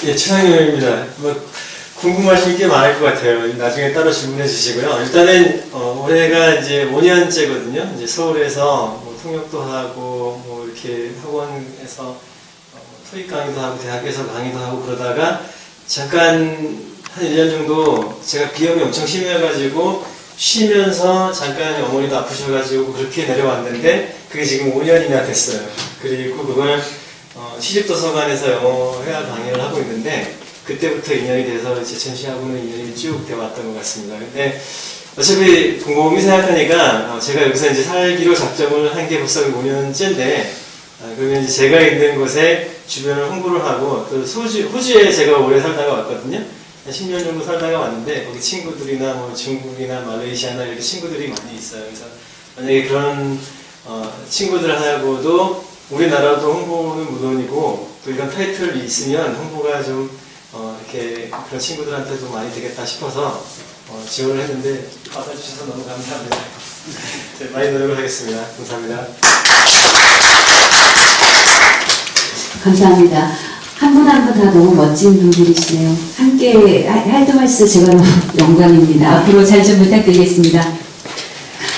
예, 최상현입니다. 궁금하신 게 많을 것 같아요. 나중에 따로 질문해 주시고요. 일단은 올해가 이제 5년째거든요. 이제 서울에서 통역도 하고 이렇게 학원에서 토익 강의도 하고 대학에서 강의도 하고 그러다가 잠깐 한 1년 정도 제가 비염이 엄청 심해가지고 쉬면서 잠깐 어머니도 아프셔가지고 그렇게 내려왔는데 그게 지금 5년이나 됐어요. 그리고 그걸 시집도서관에서 영어 회화 강의를 하고 있는데 그때부터 인연이 돼서 제천시하고는 인연이 쭉 되어왔던 것 같습니다. 근데 어차피 곰곰이 생각하니까 제가 여기서 이제 살기로 작정을 한 게 벌써 5년째인데 그러면 이제 제가 있는 곳에 주변을 홍보를 하고 또 호주에 제가 오래 살다가 왔거든요. 한 10년 정도 살다가 왔는데 거기 친구들이나 뭐 중국이나 말레이시아나 이렇게 친구들이 많이 있어요. 그래서 만약에 그런 친구들하고도 우리나라도 홍보는 물론이고 또 이런 타이틀이 있으면 홍보가 좀 이렇게 그런 친구들한테도 많이 되겠다 싶어서 지원을 했는데 받아주셔서 너무 감사합니다. 네, 많이 노력을 하겠습니다. 감사합니다. 감사합니다. 한 분 한 분 다 너무 멋진 분들이시네요. 함께 활동할 수 있어서 제가 너무 영광입니다. 앞으로 잘 좀 부탁드리겠습니다.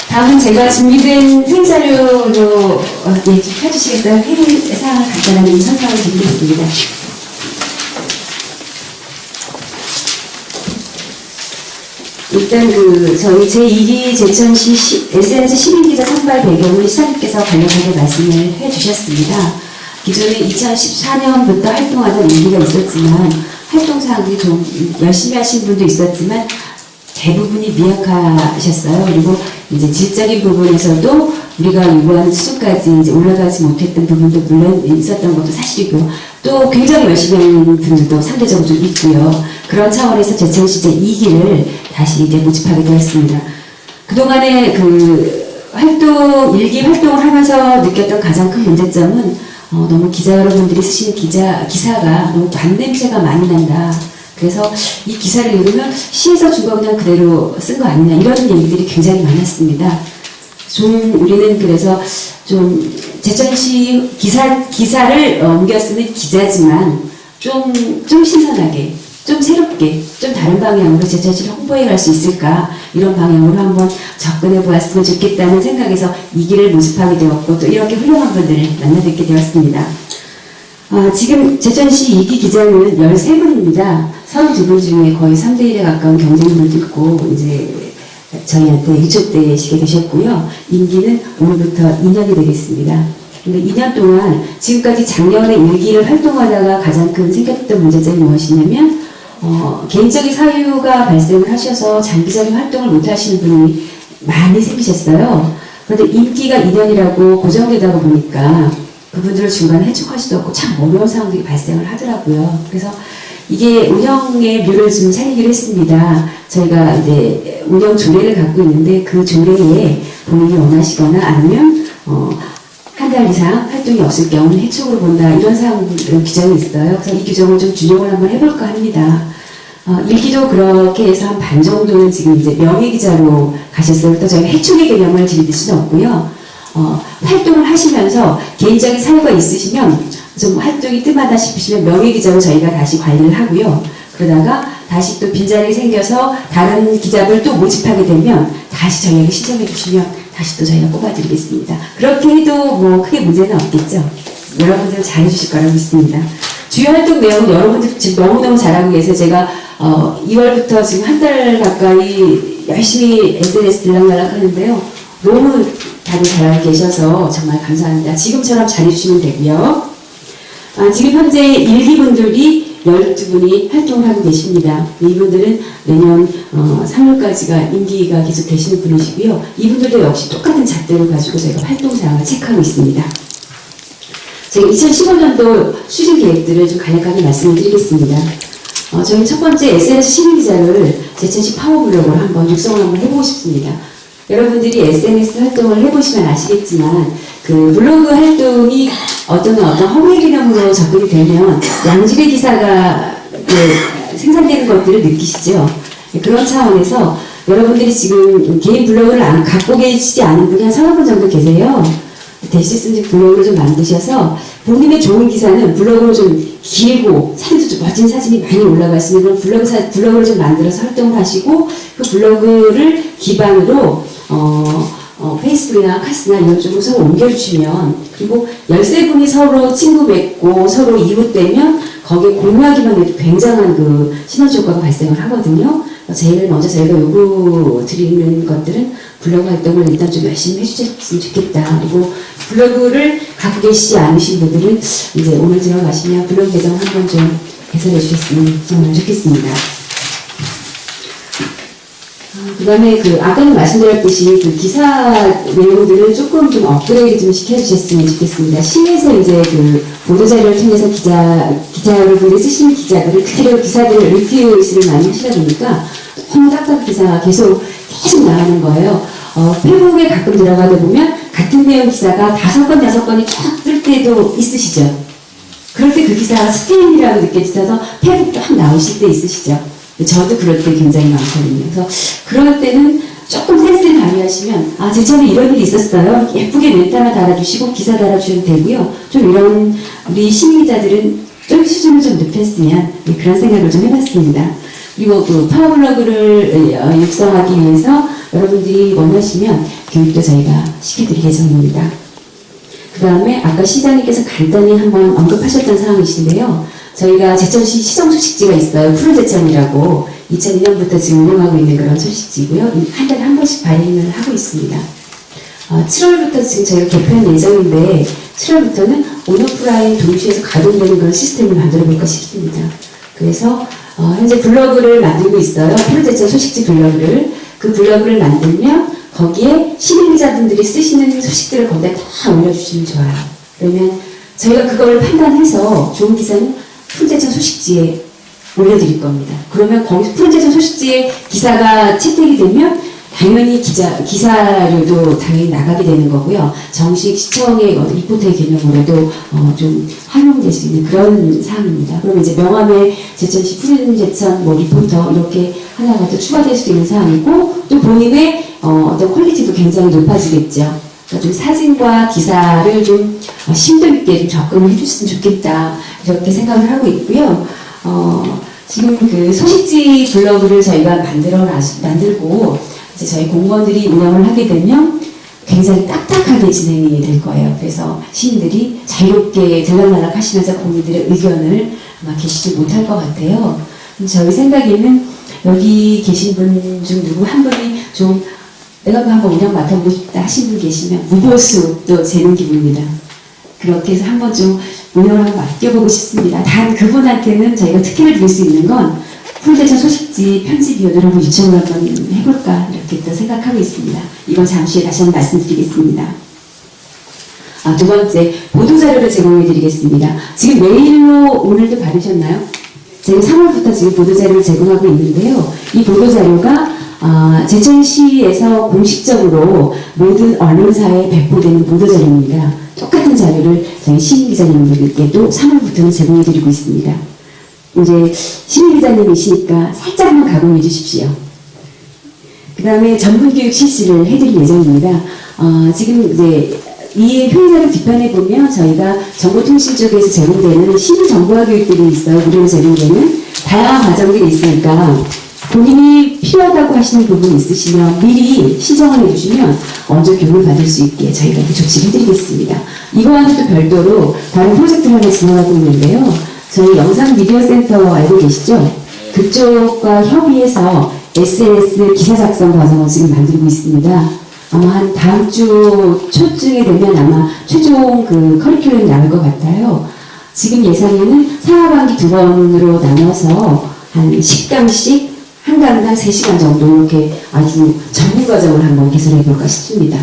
다음은 제가 준비된 행사료로 좀 펴주시겠어요? 회사항을 간단하게 설명을 드리겠습니다. 일단 저희 제2기 제천시 SNS 시민기자 선발 배경을 시장님께서 간략하게 말씀을 해주셨습니다. 기존에 2014년부터 활동하던 일기가 있었지만 활동사항들이 좀 열심히 하신 분도 있었지만 대부분이 미약하셨어요. 그리고 이제 질적인 부분에서도 우리가 요구하는 수준까지 이제 올라가지 못했던 부분도 물론 있었던 것도 사실이고 또 굉장히 열심히 하는 분들도 상대적으로 좀 있고요. 그런 차원에서 제천시 제2기를 다시 이제 모집하게 되었습니다. 그동안에 일기 활동을 하면서 느꼈던 가장 큰 문제점은 너무 기자 여러분들이 쓰시는 기사가 너무 단냄새가 많이 난다. 그래서 이 기사를 읽으면 시에서 준 거 그냥 그대로 쓴 거 아니냐 이런 얘기들이 굉장히 많았습니다. 우리는 그래서 좀 제천시 기사를 옮겨 쓰는 기자지만 좀 신선하게, 좀 새롭게, 좀 다른 방향으로 제천시를 홍보해 갈 수 있을까 이런 방향으로 한번 접근해 보았으면 좋겠다는 생각에서 이 길을 모집하게 되었고 또 이렇게 훌륭한 분들을 만나 뵙게 되었습니다. 지금 제천시 2기 기자는 13분입니다. 32분 중에 거의 3대1에 가까운 경쟁률도 있고 이제 저희한테 위촉되시게 되셨고요. 임기는 오늘부터 2년이 되겠습니다. 근데 2년 동안 지금까지 작년에 1기를 활동하다가 가장 큰 생겼던 문제점이 무엇이냐면 개인적인 사유가 발생을 하셔서 장기적인 활동을 못 하시는 분이 많이 생기셨어요. 그런데 임기가 2년이라고 고정되다 보니까 그분들을 중간에 해촉할 수도 없고 참 어려운 상황들이 발생을 하더라고요. 그래서 이게 운영의 묘를 좀 살리기로 했습니다. 저희가 이제 운영 조례를 갖고 있는데 그 조례에 본인이 원하시거나 아니면 한 달 이상 활동이 없을 경우는 해촉으로 본다 이런 규정이 있어요. 그래서 이 규정을 좀 준용을 한번 해볼까 합니다. 일기도 그렇게 해서 한 반 정도는 지금 이제 명예기자로 가셨어요. 또 저희가 해촉의 개념을 들이댈 수는 없고요. 활동을 하시면서 개인적인 사유가 있으시면 좀 활동이 뜸하다 싶으시면 명예기자로 저희가 다시 관리를 하고요. 그러다가 다시 또 빈자리가 생겨서 다른 기자를 또 모집하게 되면 다시 저희에게 신청해 주시면 다시 또 저희가 뽑아드리겠습니다. 그렇게 해도 뭐 크게 문제는 없겠죠. 여러분들 잘해주실 거라고 믿습니다. 주요 활동 내용은 여러분들 지금 너무너무 잘하고 계세요. 제가 2월부터 지금 한 달 가까이 열심히 SNS 들락날락 하는데요. 너무 다들 잘하고 계셔서 정말 감사합니다. 지금처럼 잘해주시면 되고요. 지금 현재 1기분들이 12분이 활동을 하고 계십니다. 이분들은 내년 3월까지가 임기가 계속 되시는 분이시고요. 이분들도 역시 똑같은 잣대를 가지고 저희가 활동 사항을 체크하고 있습니다. 제가 2015년도 추진 계획들을 좀 간략하게 말씀을 드리겠습니다. 저희 첫 번째 SNS 시민기자를 제천시 파워블로그로 한번 육성을 한번 해보고 싶습니다. 여러분들이 SNS 활동을 해보시면 아시겠지만 그 블로그 활동이 어떤 허위 개념으로 접근이 되면 양질의 기사가 생산되는 것들을 느끼시죠. 그런 차원에서 여러분들이 지금 개인 블로그를 갖고 계시지 않은 분이 한 3분 정도 계세요. 대시스님 블로그를 좀 만드셔서 본인의 좋은 기사는 블로그로 좀 길고 사진도 좀 멋진 사진이 많이 올라갈 수 있는 그런 블로그를 좀 만들어서 활동을 하시고 그 블로그를 기반으로 페이스북이나 카스나 이런 쪽으로 서로 옮겨주시면 그리고 13분이 서로 친구 맺고 서로 이웃되면 거기에 공유하기만 해도 굉장한 그 시너지 효과가 발생을 하거든요. 제일 먼저 저희가 요구 드리는 것들은 블로그 활동을 일단 좀 열심히 해주셨으면 좋겠다. 그리고 블로그를 갖고 계시지 않으신 분들은 이제 오늘 들어가시면 블로그 계정 한번 좀 개설해 주셨으면 정말 좋겠습니다. 그 다음에 아까는 말씀드렸듯이 그 기사 내용들을 조금 좀 업그레이드 좀 시켜주셨으면 좋겠습니다. 시에서 이제 그 보도자료를 통해서 기자 여러분들이 쓰시는 기자들을 그대로 기사들을 리뷰를 많이 하시다 보니까 너무 딱딱 기사가 계속 나가는 거예요. 페북에 가끔 들어가다 보면 같은 내용 기사가 5건, 6건이 쫙 뜰 때도 있으시죠. 그럴 때 그 기사가 스팸이라고 느껴지셔서 페북 쫙 나오실 때 있으시죠. 저도 그럴 때 굉장히 많거든요. 그래서 그럴 때는 조금 센스를 발휘하시면 제천에 이런 일이 있었어요. 예쁘게 멘트 하나 달아주시고 기사 달아주셔도 되고요. 좀 이런 우리 시민기자들은 좀 수준을 좀 높였으면 그런 생각을 좀 해봤습니다. 그리고 그 파워블로그를 육성하기 위해서 여러분들이 원하시면 교육도 저희가 시켜드릴 예정입니다. 그 다음에 아까 시장님께서 간단히 한번 언급하셨던 사항이신데요. 저희가 제천시 시정 소식지가 있어요. 프로제천이라고 2002년부터 지금 운영하고 있는 그런 소식지고요. 한 달에 한 번씩 발행을 하고 있습니다. 7월부터 지금 저희가 개편할 예정인데 7월부터는 온오프라인 동시에서 가동되는 그런 시스템을 만들어 볼까 싶습니다. 그래서 현재 블로그를 만들고 있어요. 프로제천 소식지 블로그를. 그 블로그를 만들면 거기에 시민기자분들이 쓰시는 소식들을 거기다 다 올려주시면 좋아요. 그러면 저희가 그걸 판단해서 좋은 기사는 푸른제천 소식지에 올려드릴 겁니다. 그러면 거기 푸른제천 소식지에 기사가 채택이 되면 당연히 기사료도 당연히 나가게 되는 거고요. 정식 시청의 리포터의 개념으로도 좀 활용될 수 있는 그런 사항입니다. 그러면 이제 명함에 제천시 푸른제천 리포터 이렇게 하나가 또 추가될 수 있는 사항이고 또 본인의 어떤 퀄리티도 굉장히 높아지겠죠. 그러니까 좀 사진과 기사를 좀 심도 있게 좀 접근을 해주셨으면 좋겠다 이렇게 생각을 하고 있고요. 지금 그 소식지 블로그를 저희가 만들고 이제 저희 공무원들이 운영을 하게 되면 굉장히 딱딱하게 진행이 될 거예요. 그래서 시민들이 자유롭게 들락날락 하시면서 국민들의 의견을 아마 계시지 못할 것 같아요. 저희 생각에는 여기 계신 분 중 누구 한 분이 좀 내가 그거 한번 운영 맡아보고 싶다 하신 분 계시면 무보수 또 재능 기부입니다. 그렇게 해서 한번 좀 운영을 한번 맡겨보고 싶습니다. 단 그분한테는 저희가 특혜를 드릴 수 있는 건 푸른제천 소식지 편집위원회를 한번 요청을 한번 해볼까 이렇게 또 생각하고 있습니다. 이건 잠시 후에 다시 한번 말씀드리겠습니다. 두 번째, 보도자료를 제공해드리겠습니다. 지금 메일로 오늘도 받으셨나요? 제가 3월부터 지금 보도자료를 제공하고 있는데요. 이 보도자료가 제천시에서 공식적으로 모든 언론사에 배포되는 보도자료입니다. 똑같은 자료를 저희 시민기자님들께도 3월부터는 제공해드리고 있습니다. 이제 시민기자님이시니까 살짝만 가공해 주십시오. 그 다음에 전문교육 실시를 해드릴 예정입니다. 지금 이제 이 표의자료 뒷편에 보면 저희가 정보통신 쪽에서 제공되는 시민정보화 교육들이 있어요. 무료로 제공되는 다양한 과정들이 있으니까 본인이 필요하다고 하시는 부분이 있으시면 미리 신청을 해주시면 먼저 교육을 받을 수 있게 저희가 조치를 해드리겠습니다. 이거와는 또 별도로 다른 프로젝트를 하나 진행하고 있는데요. 저희 영상 미디어 센터 알고 계시죠? 그쪽과 협의해서 SNS 기사 작성 과정을 지금 만들고 있습니다. 아마 한 다음 주 초쯤에 되면 아마 최종 그 커리큘럼이 나올 것 같아요. 지금 예상에는 상하반기 2번으로 나눠서 한 10강씩 한 강당 3시간 정도 이렇게 아주 전문 과정을 한번 개설해 볼까 싶습니다.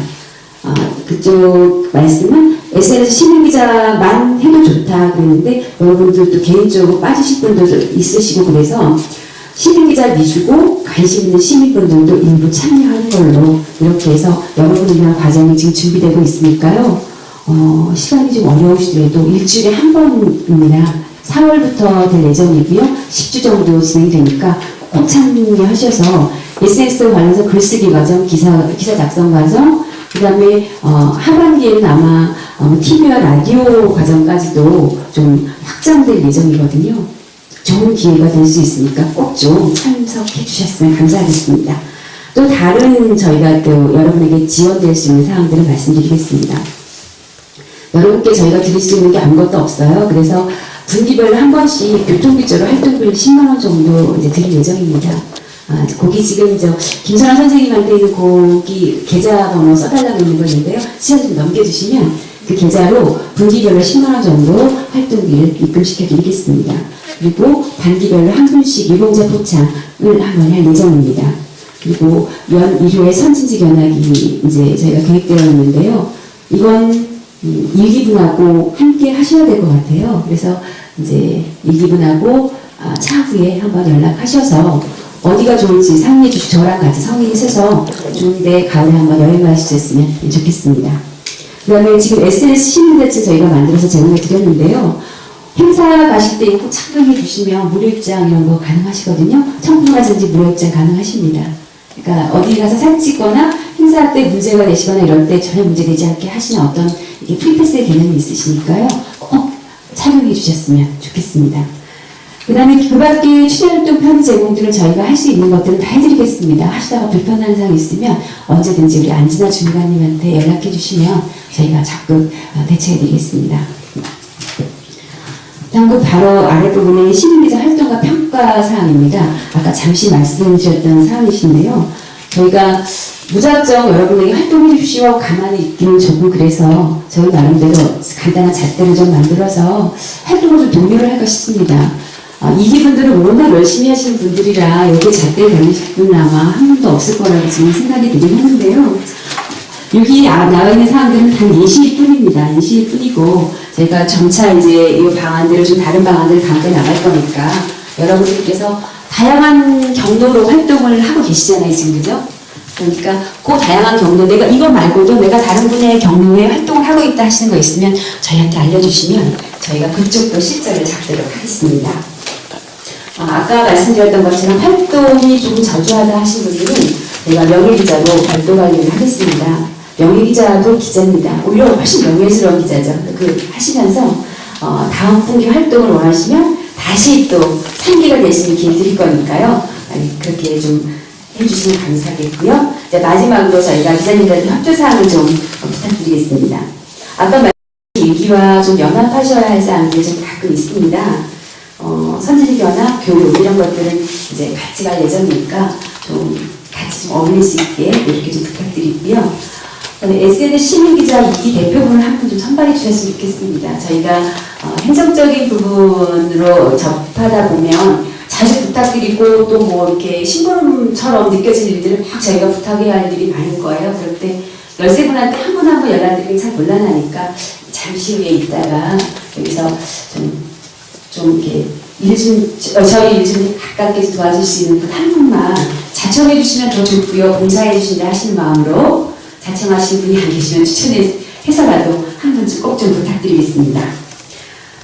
그쪽 말씀은 SNS 시민기자만 해도 좋다 그랬는데 여러분들도 개인적으로 빠지실 분들도 있으시고 그래서 시민기자 미주고 관심 있는 시민분들도 일부 참여하는 걸로 이렇게 해서 여러분을 위한 과정이 지금 준비되고 있으니까요. 시간이 좀 어려우시더라도 일주일에 한 번입니다. 4월부터 될 예정이고요. 10주 정도 진행되니까 꼭 참여하셔서 SNS 관련해서 글쓰기 과정, 기사 작성 과정, 그 다음에 하반기에는 아마 TV와 라디오 과정까지도 좀 확장될 예정이거든요. 좋은 기회가 될 수 있으니까 꼭 좀 참석해 주셨으면 감사하겠습니다. 또 다른 저희가 또 여러분에게 지원될 수 있는 사항들을 말씀드리겠습니다. 여러분께 저희가 드릴 수 있는 게 아무것도 없어요. 그래서 분기별로 한 번씩 교통비조로 활동비를 10만 원 정도 이제 드릴 예정입니다. 거기 지금 김선아 선생님한테 있는 거기 계좌번호 써달라고 있는 거 있는데요. 시간 좀 넘겨주시면 그 계좌로 분기별로 10만 원 정도 활동비를 입금시켜 드리겠습니다. 그리고 단기별로 한 분씩 유봉자 포장을 한번 할 예정입니다. 그리고 연 1회 선진직 연합이 이제 저희가 계획되어 있는데요. 이건 1기분하고 함께 하셔야 될 것 같아요. 그래서 이제 1기분하고 차후에 한번 연락하셔서 어디가 좋을지 상의해 주시고 저랑 같이 상의해서 좋은데 가을에 한번 여행 갈 수 있으면 좋겠습니다. 그 다음에 지금 SNS 시민대체 저희가 만들어서 제공해 드렸는데요. 행사 가실 때 꼭 참여해 주시면 무료 입장 이런 거 가능하시거든요. 청풍가든지 무료 입장 가능하십니다. 그러니까 어디 가서 사진 찍거나 행사 때 문제가 되시거나 이럴 때 전혀 문제되지 않게 하시는 어떤 이게 프리패스의 개념이 있으시니까요. 꼭 참여해 주셨으면 좋겠습니다. 그 다음에 그 밖에 취재활동 편의 제공들을 저희가 할 수 있는 것들은 다 해드리겠습니다. 하시다가 불편한 사항이 있으면 언제든지 우리 안진아 주무관님한테 연락해 주시면 저희가 적극 대처해 드리겠습니다. 다음 그 바로 아랫부분에 시민기자 활동과 평가 사항입니다. 아까 잠시 말씀해 주셨던 사항이신데요. 저희가 무작정 여러분에게 활동해 주시오 가만히 있기는 조금 그래서 저희 나름대로 간단한 잣대를 좀 만들어서 활동을 좀 독려를 할까 싶습니다. 이기분들은 워낙 열심히 하시는 분들이라 여기에 잣대를 걸리실 분은 아마 한 분도 없을 거라고 지금 생각이 들긴 하는데요. 여기 나와 있는 사항들은 단 예시일 뿐입니다. 예시일 뿐이고 제가 점차 이제 이 방안들을 좀 다른 방안들을 강구해 나갈 거니까 여러분들께서 다양한 경로로 활동을 하고 계시잖아요, 지금 그죠? 그러니까 그 다양한 경로, 내가 이거 말고도 내가 다른 분야의 경로에 활동을 하고 있다 하시는 거 있으면 저희한테 알려주시면 저희가 그쪽도 실적을 잡도록 하겠습니다. 아까 말씀드렸던 것처럼 활동이 조금 저조하다 하신 분들은 제가 명예기자로 발도 관리를 하겠습니다. 명예기자도 기자입니다. 오히려 훨씬 명예스러운 기자죠. 하시면서 다음 분기 활동을 원하시면 다시 또 상기가 될 수 있는 기회 드릴 거니까요. 그렇게 좀 해주시면 감사하겠고요. 이제 마지막으로 저희가 기자님들한테 협조사항을 좀 부탁드리겠습니다. 아까 말씀 일기와 좀 연합하셔야 할 사항들이 좀 가끔 있습니다. 선진국 연합, 교육 이런 것들은 이제 같이 갈 예정이니까 좀 같이 좀 어울릴 수 있게 이렇게 좀 부탁드리고요. SNS 시민기자 2기 대표분을 한 분 좀 선발해 주셨으면 좋겠습니다. 저희가 행정적인 부분으로 접하다 보면 자주 부탁드리고 또 뭐 이렇게 신부름처럼 느껴지는 일들을 막 저희가 부탁해야 할 일이 많을 거예요. 그럴 때 13분한테 한 분 한 분 연락드리기 참 곤란하니까 잠시 후에 있다가 여기서 좀 이렇게 저희 일 좀 가깝게 도와줄 수 있는 분 한 분만 자청해 주시면 더 좋고요. 봉사해 주신다 하시는 마음으로 자청하신 분이 안 계시면 추천해서라도 한 분 꼭 좀 부탁드리겠습니다.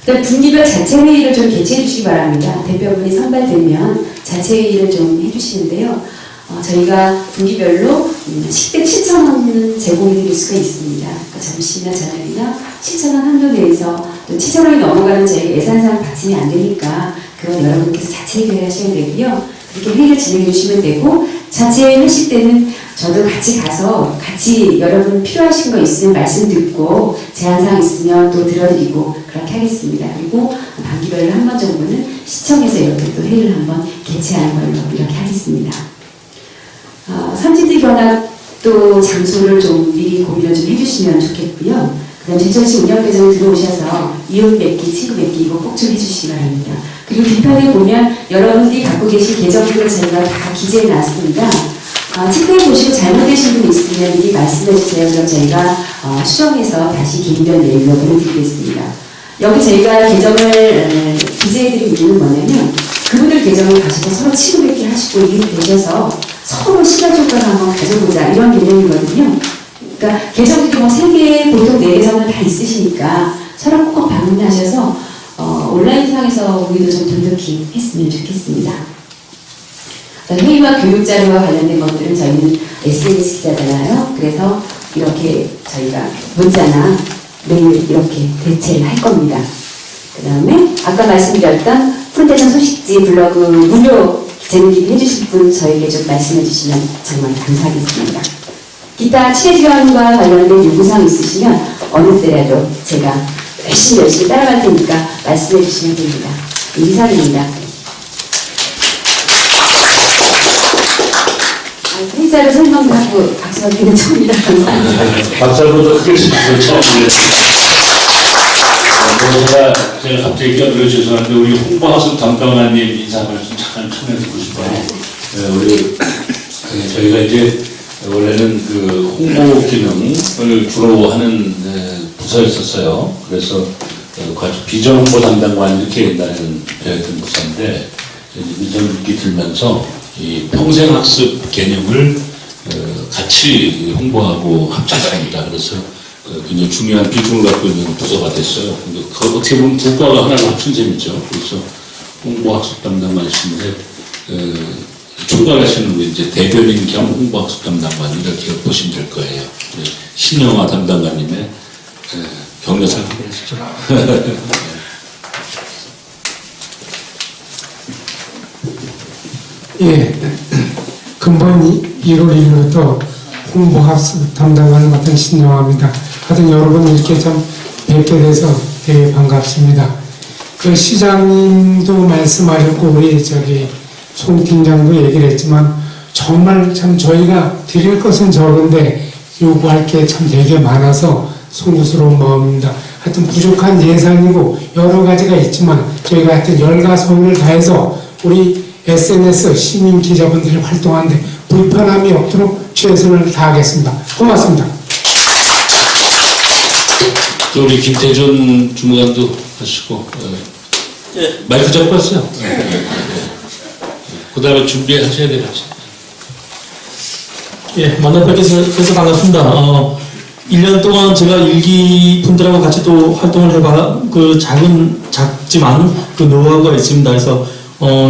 또 분기별 자체회의를 좀 개최해 주시기 바랍니다. 대표분이 선발되면 자체회의를 좀 해주시는데요. 저희가 분기별로 식대 7,000원 제공해 드릴 수가 있습니다. 그러니까 점심이나 저녁이나 7,000원 한도 내에서 또 7,000원이 넘어가는 저희 예산상 받침이 안 되니까 그건 여러분께서 자체 해결하셔야 되고요. 그렇게 회의를 진행해 주시면 되고, 자체 하실 때는 저도 같이 가서 같이 여러분 필요하신 거 있으면 말씀 듣고 제안사항 있으면 또 들어드리고 그렇게 하겠습니다. 그리고 반기별로 한 번 정도는 시청에서 이렇게 또 회의를 한번 개최하는 걸로 이렇게 하겠습니다. 삼진대 견학도 장소를 좀 미리 고민을 좀 해주시면 좋겠고요. 그 다음 제천시 운영대장 들어오셔서 이웃 맺기, 친구 맺기 이거 꼭 좀 해주시기 바랍니다. 그리고 뒷판에 보면 여러분들이 갖고 계신 계정들을 저희가 다 기재해 놨습니다. 체크해 보시고 잘못되신 분 있으면 미리 말씀해 주세요. 그럼 저희가 수정해서 다시 개인별 메일로 보내드리겠습니다. 여기 저희가 계정을 기재해드린 이유는 뭐냐면 그분들 계정을 가지고 서로 친구 맺기 하시고 이웃 되셔서 서로 시간 조건을 한번 가져보자 이런 개념이거든요. 그러니까 계정들이 뭐 3개, 보통 4개 정도 다 있으시니까 서로 꼭 방문하셔서 온라인상에서 우리도 좀 돈독히 했으면 좋겠습니다. 회의와 교육 자료와 관련된 것들은 저희는 SNS 기자잖아요. 그래서 이렇게 저희가 문자나 메일 이렇게 대체를 할 겁니다. 그 다음에 아까 말씀드렸던 푸른대전 소식지 블로그 무료 재미있게 해주실 분 저에게 좀 말씀해 주시면 정말 감사하겠습니다. 기타 취재지원과 관련된 요구사항 있으시면 어느 때라도 제가 열심히 따라갈 테니까 말씀해 주시면 됩니다. 이상입니다. 회사를 설명도 하고 박수하기는 처음이라 감사합니다. 박사보다 크게 치면 처음이에요. 제가 갑자기 껴들어 죄송한데 우리 홍보학습 담당관님 인사 말씀 잠깐 전해드리고 싶어요. 우리 저희가 이제 원래는 그 홍보 기능을 주로 하는 부서였었어요. 그래서 비전 홍보 담당관 이렇게 옛날에는 배웠던 부서인데 민정국이 들면서 이 평생학습 개념을 같이 홍보하고 합쳤습니다. 그래서 굉장히 중요한 비중을 갖고 있는 부서가 됐어요. 근데 어떻게 보면 국가가 하나로 합친 셈이죠. 그래서 홍보학습 담당관이신데 총괄하시는 분 이제 대변인 겸 홍보학습 담당관 이렇게 보시면 될 거예요. 신영화 담당관님의 격려 살펴보시죠. 예, 근본 1월 1일부터 홍보학습 담당관을 맡은 신영화입니다. 하여튼 여러분 이렇게 좀 뵙게 돼서 되게 반갑습니다. 그 시장님도 말씀하셨고 우리 송 팀장도 얘기를 했지만 정말 참 저희가 드릴 것은 적은데 요구할 게 참 되게 많아서 송구스러운 마음입니다. 하여튼 부족한 예산이고 여러 가지가 있지만 저희가 하여튼 열과 성의를 다해서 우리 SNS 시민 기자분들이 활동하는데 불편함이 없도록 최선을 다하겠습니다. 고맙습니다. 또 우리 김태준 주무관도 하시고 마이크 잡고 왔어요. 그 다음에 준비하셔야 돼요. 예, 만나 뵙게 돼서 반갑습니다. 1년 동안 제가 일기 분들하고 같이 또 활동을 해봐, 작지만 그 노하우가 있습니다. 그래서,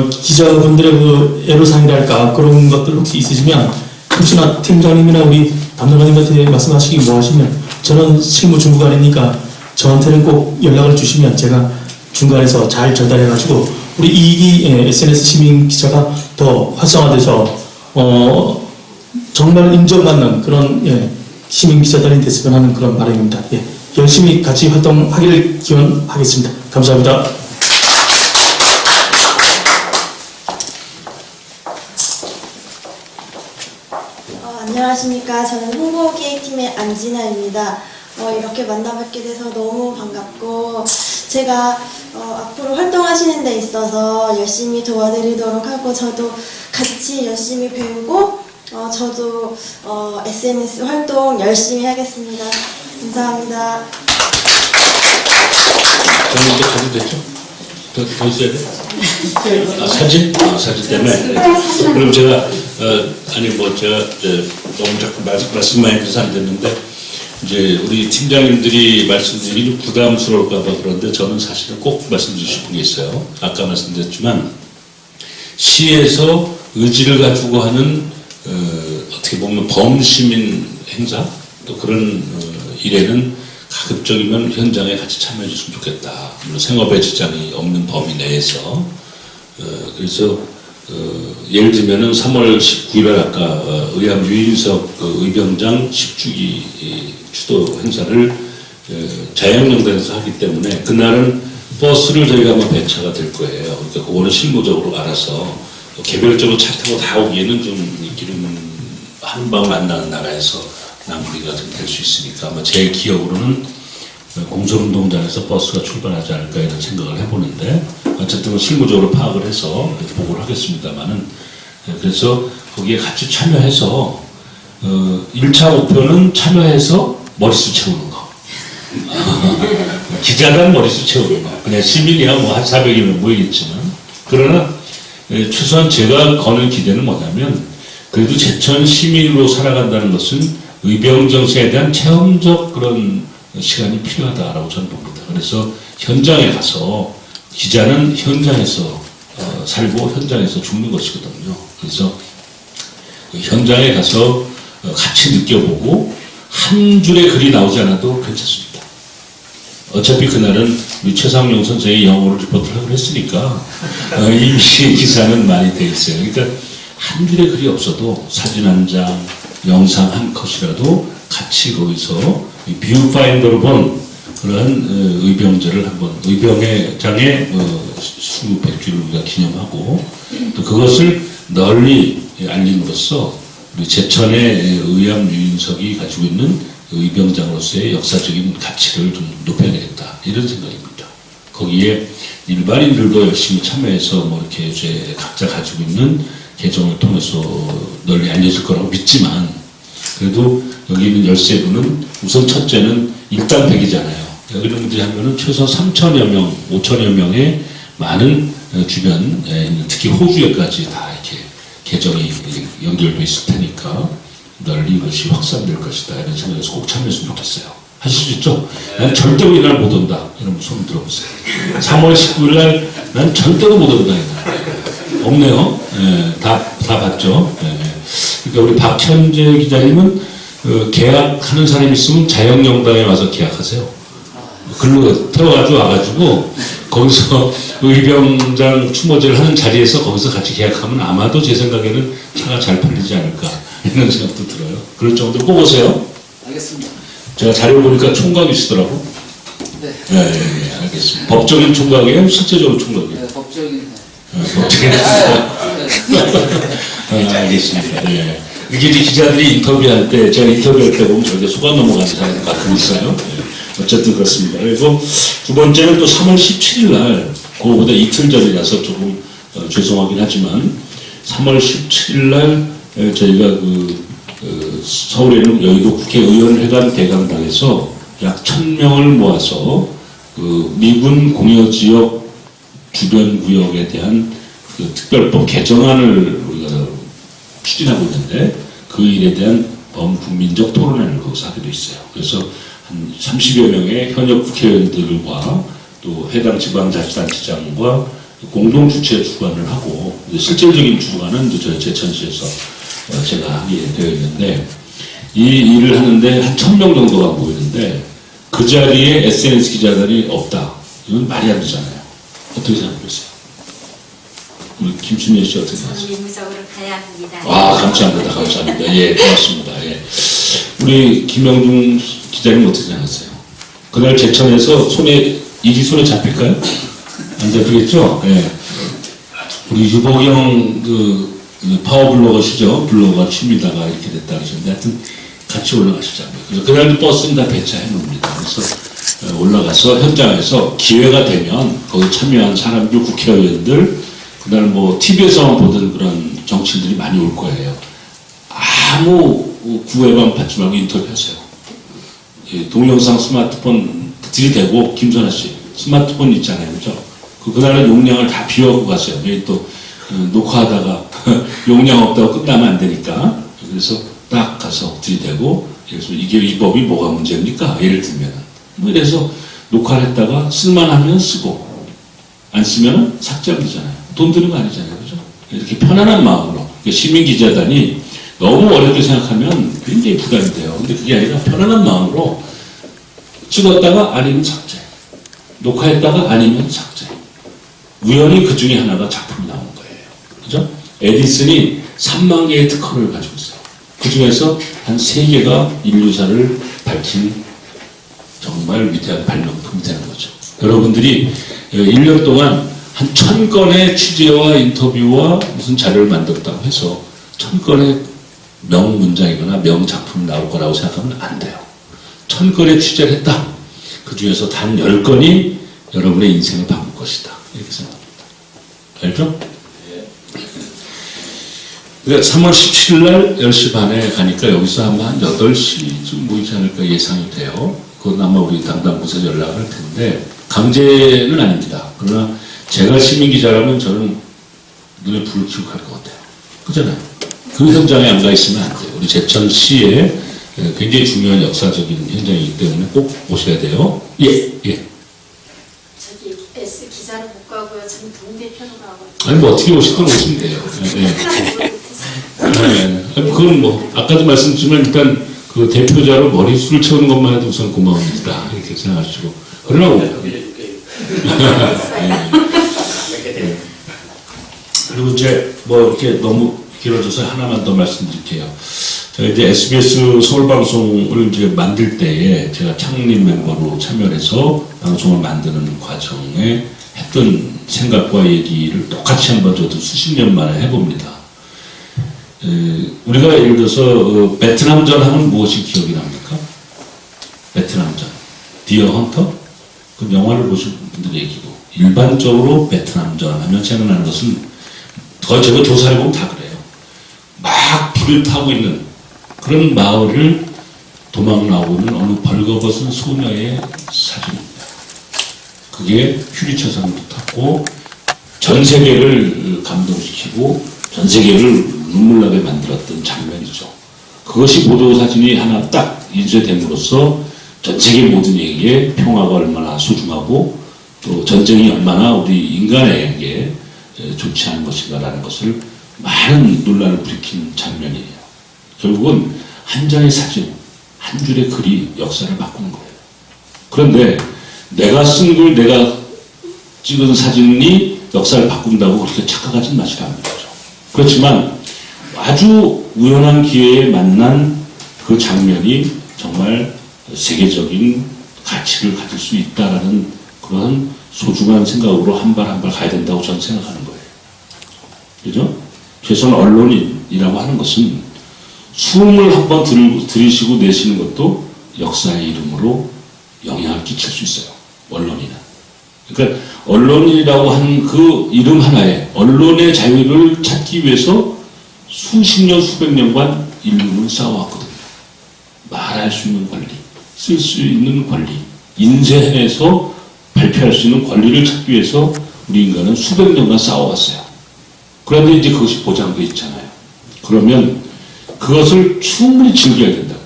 기자분들의 그 애로사항이랄까 그런 것들 혹시 있으시면, 혹시나 팀장님이나 우리 담당관님한테 말씀하시기 뭐 하시면, 저는 실무 중부관이니까 저한테는 꼭 연락을 주시면 제가 중간에서 잘 전달해가지고, 우리 이기 SNS 시민 기자가 더 활성화돼서, 정말 인정받는 그런, 시민 기자단이 됐으면 하는 그런 바람입니다. 예, 열심히 같이 활동하기를 기원하겠습니다. 감사합니다. 안녕하십니까. 저는 홍보기획팀의 안진아입니다. 이렇게 만나뵙게 돼서 너무 반갑고 제가 앞으로 활동하시는 데 있어서 열심히 도와드리도록 하고 저도 같이 열심히 배우고 저도 SNS 활동 열심히 하겠습니다. 감사합니다. 저는 이제 가도 되죠? 더 있어야 돼? 사진? 사진 때문에. 그럼 제가, 제가 너무 자꾸 말씀 많이 드려서 안 됐는데, 이제 우리 팀장님들이 말씀드리기 부담스러울까봐 그런데 저는 사실은 꼭 말씀드리고 싶은 게 있어요. 아까 말씀드렸지만, 시에서 의지를 가지고 하는 어떻게 보면 범시민 행사 또 그런 일에는 가급적이면 현장에 같이 참여해 줬으면 좋겠다. 물론 생업에 지장이 없는 범위 내에서 그래서 예를 들면은 3월 19일에 아까 의암 유인석 의병장 10주기 추도 행사를 자양명단에서 하기 때문에 그날은 버스를 저희가 아마 배차가 될 거예요. 그러니까 그거는 실무적으로 알아서 개별적으로 차 타고 다 오기에는 좀 기름 한 방울 안 나는 나라에서 낭비가 좀 될 수 있으니까 아마 제 기억으로는 공설운동장에서 버스가 출발하지 않을까 이런 생각을 해보는데 어쨌든 실무적으로 파악을 해서 보고를 하겠습니다만은 그래서 거기에 같이 참여해서 1차 목표는 참여해서 머릿수 채우는 거. 기자단 머릿수 채우는 거. 그냥 시민이야 뭐 한 400이면 모이겠지만 그러나 최소한 제가 거는 기대는 뭐냐면 그래도 제천 시민으로 살아간다는 것은 의병 정신에 대한 체험적 그런 시간이 필요하다라고 저는 봅니다. 그래서 현장에 가서 기자는 현장에서 살고 현장에서 죽는 것이거든요. 그래서 현장에 가서 같이 느껴보고 한 줄의 글이 나오지 않아도 괜찮습니다. 어차피 그날은 우리 최상용 선생의 영어로 리포트를 하고 했으니까 이미 기사는 많이 돼 있어요. 그러니까 한 줄의 글이 없어도 사진 한 장, 영상 한 컷이라도 같이 거기서 뷰파인더로 본 그러한 의병제를 한번 의병의 장의 수 100주를 우리가 기념하고 또 그것을 널리 알림으로써 우리 제천의 의암 유인석이 가지고 있는 의병장으로서의 역사적인 가치를 좀 높여야 되겠다 이런 생각입니다. 거기에 일반인들도 열심히 참여해서 뭐 이렇게 이제 각자 가지고 있는 계정을 통해서 널리 알려질 거라고 믿지만 그래도 여기 있는 13분은 우선 첫째는 일단 100이잖아요. 이런 분들이 하면은 최소 3천여 명, 5천여 명의 많은 주변에 있는 특히 호주에까지 다 이렇게 계정이 연결돼 있을 테니까 널리 이것이 확산될 것이다 이런 생각에서 꼭 참여했으면 좋겠어요. 하실 수 있죠? 난 절대로 이날 못 온다. 여러분 손 들어보세요. 3월 19일 날 난 절대로 못 온다 이날. 없네요. 예, 다 봤죠. 예. 그러니까 우리 박현재 기자님은 계약하는 사람이 있으면 자영영단에 와서 계약하세요. 글로 태워가지고 와가지고 거기서 의병장 추모제를 하는 자리에서 거기서 같이 계약하면 아마도 제 생각에는 차가 잘 팔리지 않을까 이런 생각도 들어요. 그럴 정도로 꼭 오세요. 알겠습니다. 제가 자료 보니까 총각이시더라고. 네. 네, 알겠습니다. 법적인 총각이에요? 실제적으로 총각이에요? 네, 법적인. 법적인 총각. 알겠습니다. 예. 이게 기자들이 인터뷰할 때, 제가 인터뷰할 때 보면 저렇게 속아 넘어가는 사람이 가끔 있어요. 예. 어쨌든 그렇습니다. 그리고 두 번째는 또 3월 17일 날, 그거보다 이틀 전이라서 조금 죄송하긴 하지만, 3월 17일 날 저희가 서울에 있는 여의도 국회의원회관 대강당에서 약 1000명을 모아서 미군 공여지역 주변 구역에 대한 특별법 개정안을 우리가 추진하고 있는데 그 일에 대한 범국민적 토론회를 거기서 하기도 있어요. 그래서 한 30여 명의 현역 국회의원들과 또 해당 지방자치단체장과 공동 주최 주관을 하고 실질적인 주관은 저희 제천시에서 제가 하게 되어 있는데 이 일을 하는데 한 1000명 정도가 모이는데 그 자리에 SNS 기자들이 없다. 이건 말이 안 되잖아요. 어떻게 생각하세요? 우리 김순예 씨 어떻게 생각하세요? 의무적으로 가야 합니다. 아, 감사합니다. 감사합니다. 예, 고맙습니다. 예. 우리 김영중 기자님 어떻게 생각하세요? 그날 제천에서 일이 손에 잡힐까요? 안 잡히겠죠? 예. 우리 유보경 파워블로거시죠? 블로거가 취미다가 이렇게 됐다 그러셨는데 하여튼 같이 올라가시자고요. 그래서 그날도 버스는 다 배차해 놓습니다. 그래서 올라가서 현장에서 기회가 되면 거기 참여한 사람들, 국회의원들, 그날 뭐 TV에서만 보던 그런 정치인들이 많이 올 거예요. 아무 구애만 받지 말고 인터뷰하세요. 예, 동영상 스마트폰 들이대고 김선아 씨 스마트폰 있잖아요, 그죠? 그날은 용량을 다 비워고 가세요. 매일 또 녹화하다가 용량 없다고 끝나면 안 되니까. 그래서 딱 가서 들이대고, 그래서 이게 이 법이 뭐가 문제입니까? 예를 들면. 뭐 이래서 녹화를 했다가 쓸만하면 쓰고, 안 쓰면 삭제하면 되잖아요. 돈 드는 거 아니잖아요. 그죠? 이렇게 편안한 마음으로. 시민기자단이 너무 어렵게 생각하면 굉장히 부담이 돼요. 근데 그게 아니라 편안한 마음으로 찍었다가 아니면 삭제. 녹화했다가 아니면 삭제. 우연히 그 중에 하나가 작품이 나온 거예요. 그죠? 에디슨이 3만 개의 특허를 가지고 있어요. 그 중에서 한 3개가 인류사를 밝힌 정말 위대한 발명품이 되는 거죠. 여러분들이 1년 동안 한 1000건의 취재와 인터뷰와 무슨 자료를 만들었다고 해서 1000건의 명문장이거나 명작품이 나올 거라고 생각하면 안 돼요. 1000건의 취재를 했다. 그 중에서 단 10건이 여러분의 인생을 바꿀 것이다. 이렇게 생각합니다. 알죠? 그러니까 3월 17일 날 10시 반에 가니까 여기서 아마 한 8시쯤 모이지 않을까 예상이 돼요. 그건 아마 우리 담당 부서에 연락을 할 텐데 강제는 아닙니다. 그러나 제가 시민기자라면 저는 눈에 불을 켜고 갈 것 같아요. 그잖아요. 그 현장에 안 가 있으면 안 돼요. 우리 제천시에 굉장히 중요한 역사적인 현장이기 때문에 꼭 오셔야 돼요. 예, 예. 저기 S 기자를 못 가고요. 전 동대표로 가거든요. 아니 뭐 어떻게 오실 건 오시면 돼요. 그건 뭐 아까도 말씀드렸지만 일단 그 대표자로 머리수를 채우는 것만 해도 우선 고마웁니다. 이렇게 생각하시고 그러나 그리고 이제 뭐 이렇게 너무 길어져서 하나만 더 말씀드릴게요. 제가 이제 SBS 서울방송을 이제 만들 때에 제가 창립 멤버로 참여해서 방송을 만드는 과정에 했던 생각과 얘기를 똑같이 한번 저도 수십 년 만에 해봅니다. 우리가 예를 들어서 베트남전 하면 무엇이 기억이 납니까? 베트남전. 디어 헌터? 그 영화를 보신 분들 얘기고 일반적으로 베트남전 하면 생각나는 것은 거의 제가 조사해보면 다 그래요. 막 불을 타고 있는 그런 마을을 도망 나오는 어느 벌거벗은 소녀의 사진입니다. 그게 퓨리처상을 탔고 전 세계를 감동시키고 전 세계를 눈물나게 만들었던 장면이죠. 그것이 보도사진이 하나 딱 인쇄됨으로써 전 세계 모든 이에게 평화가 얼마나 소중하고 또 전쟁이 얼마나 우리 인간에게 좋지 않은 것인가라는 것을 많은 논란을 불이킨 장면이에요. 결국은 한 장의 사진, 한 줄의 글이 역사를 바꾸는 거예요. 그런데 내가 쓴 글, 내가 찍은 사진이 역사를 바꾼다고 그렇게 착각하진 마시라는 거죠. 그렇지만 아주 우연한 기회에 만난 그 장면이 정말 세계적인 가치를 가질 수 있다라는 그런 소중한 생각으로 한 발 한 발 가야 된다고 저는 생각하는 거예요. 그죠? 최소한 언론인이라고 하는 것은 숨을 한번 들이쉬고 내쉬는 것도 역사의 이름으로 영향을 끼칠 수 있어요. 언론인은. 그러니까 언론이라고 하는 그 이름 하나에 언론의 자유를 찾기 위해서 수십 년, 수백 년간 인류는 싸워왔거든요. 말할 수 있는 권리, 쓸 수 있는 권리, 인쇄해서 발표할 수 있는 권리를 찾기 위해서 우리 인간은 수백 년간 싸워왔어요. 그런데 이제 그것이 보장되어 있잖아요. 그러면 그것을 충분히 즐겨야 된다고요.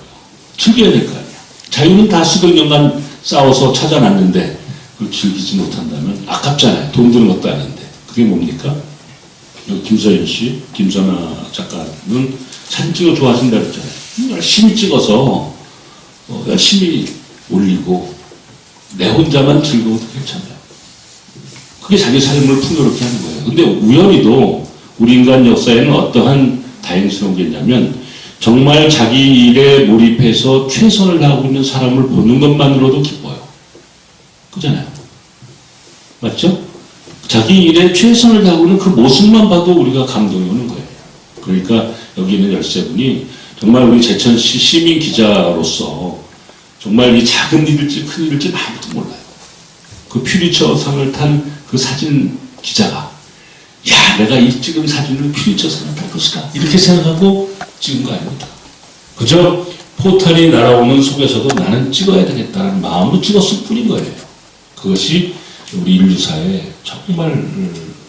즐겨야 될 거 아니에요. 자유는 다 수백 년간 싸워서 찾아놨는데 그걸 즐기지 못한다면 아깝잖아요. 돈 드는 것도 아닌데. 그게 뭡니까? 김서연 씨, 김선아 작가는 사진 찍어 좋아하신다고 했잖아요. 열심히 찍어서 열심히 올리고 내 혼자만 즐거워도 괜찮아요. 그게 자기 삶을 풍요롭게 하는 거예요. 근데 우연히도 우리 인간 역사에는 어떠한 다행스러운 게 있냐면 정말 자기 일에 몰입해서 최선을 다하고 있는 사람을 보는 것만으로도 기뻐요. 그잖아요. 맞죠? 자기 일에 최선을 다하고 있는 그 모습만 봐도 우리가 감동이 오는 거예요. 그러니까 여기 있는 13분이 정말 우리 제천시 시민 기자로서 정말 이 작은 일일지 큰 일일지 아무도 몰라요. 그 퓨리처상을 탄 그 사진 기자가 야 내가 이 찍은 사진을 퓨리처상을 탈 것이다 이렇게 생각하고 찍은 거 아닙니다. 그저 포탈이 날아오는 속에서도 나는 찍어야 되겠다는 마음으로 찍었을 뿐인 거예요. 그것이 우리 인류사에 정말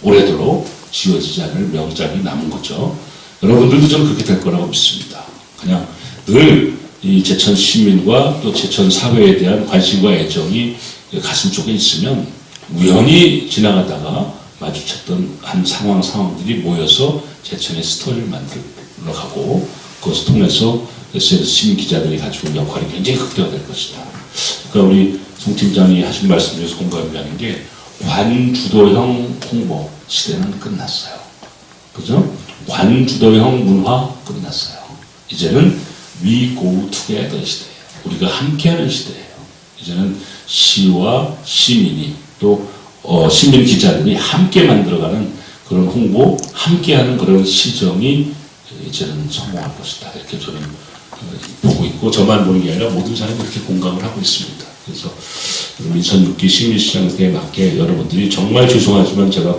오래도록 지워지지 않을 명작이 남은 거죠. 여러분들도 저는 그렇게 될 거라고 믿습니다. 그냥 늘 이 제천 시민과 또 제천 사회에 대한 관심과 애정이 가슴 속에 있으면 우연히 지나가다가 마주쳤던 한 상황들이 모여서 제천의 스토리를 만들어 가고 그것을 통해서 SNS 시민 기자들이 가지고 있는 역할이 굉장히 극대화될 것이다. 그러니까 우리 송 팀장이 하신 말씀 중에서 공감이 가는 게 관주도형 홍보 시대는 끝났어요. 그죠? 관주도형 문화 끝났어요. 이제는 we go together 시대예요. 우리가 함께하는 시대예요. 이제는 시와 시민이 또 시민 기자들이 함께 만들어가는 그런 홍보, 함께하는 그런 시정이 이제는 성공할 것이다. 이렇게 저는 보고 있고, 저만 보는 게 아니라 모든 사람이 그렇게 공감을 하고 있습니다. 그래서 민선 6기 시민시장에 맞게 여러분들이 정말 죄송하지만 제가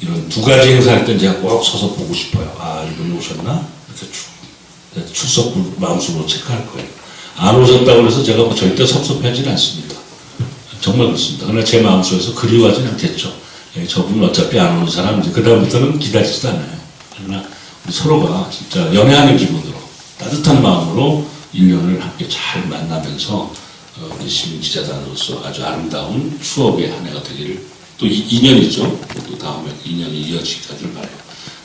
이런 두 가지 행사할 땐 제가 꼭 서서 보고 싶어요. 아, 이분이 오셨나? 이렇게 출석 마음속으로 체크할 거예요. 안 오셨다고 해서 제가 뭐 절대 섭섭하지는 않습니다. 정말 그렇습니다. 그러나 제 마음속에서 그리워하진 않겠죠. 예, 저분은 어차피 안 오는 사람, 이제 그다음부터는 기다리지도 않아요. 그러나 우리 서로가 진짜 연애하는 기분으로 따뜻한 마음으로 1년을 함께 잘 만나면서 우리 시민 기자단으로서 아주 아름다운 추억의 한 해가 되기를, 또 2년이죠. 또 다음에 2년이 이어지기를 바라요.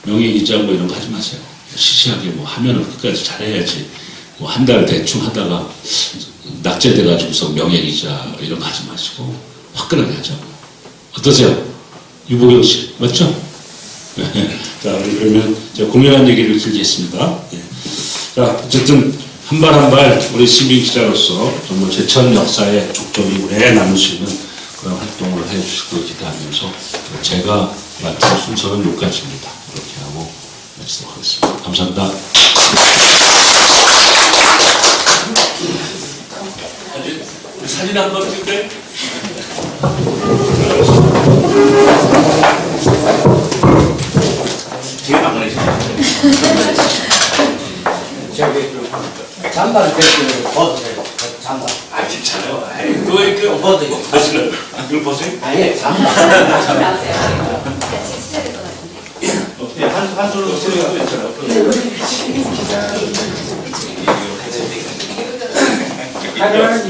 명예기자 뭐 이런 거 하지 마세요. 시시하게 뭐 하면은 끝까지 잘해야지. 뭐 한 달 대충 하다가 낙제돼가지고서 명예기자 이런 거 하지 마시고 화끈하게 하자고. 어떠세요? 유보경 씨 맞죠? 자, 우리 그러면 제가 공연한 얘기를 드리겠습니다. 예. 자, 어쨌든 한 발 한 발 우리 시민 기자로서 정말 제천 역사의 족적이 오래 남을 수 있는 그런 활동을 해주실 걸 기대하면서 제가 맡은 순서는 여기까지입니다. 이렇게 하고 마치도록 하겠습니다. 감사합니다. 사진 한 번 찍을까요? 되게 막내시네. 저기 잠바를 벗으세요. 잠바. 아, 괜찮아요. 왜 이렇게 벗어요. 벗으세요? 이걸 벗어요? 아예 잠바. 한 손으로 쓰는 거 있잖아요.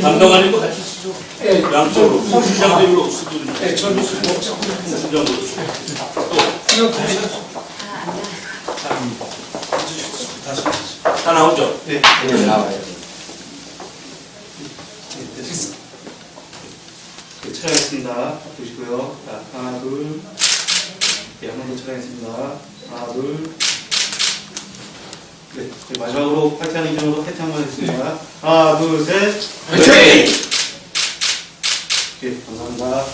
담당관님도 같이 쓰죠. 양쪽으로. 시장대로 쓰거든요. 네, 저도 쓰고. 시장으로 쓰고. 또, 다 나오죠? 네. 네, 나와요. 네, 촬영했습니다. 보시고요. 자, 하나, 둘. 네, 한 번 더 촬영했습니다. 하나, 둘. 네, 마지막으로 파이팅 기준으로 파이팅 한번 해주겠습니다. 하나, 둘, 셋. 파이팅! 네, 감사합니다.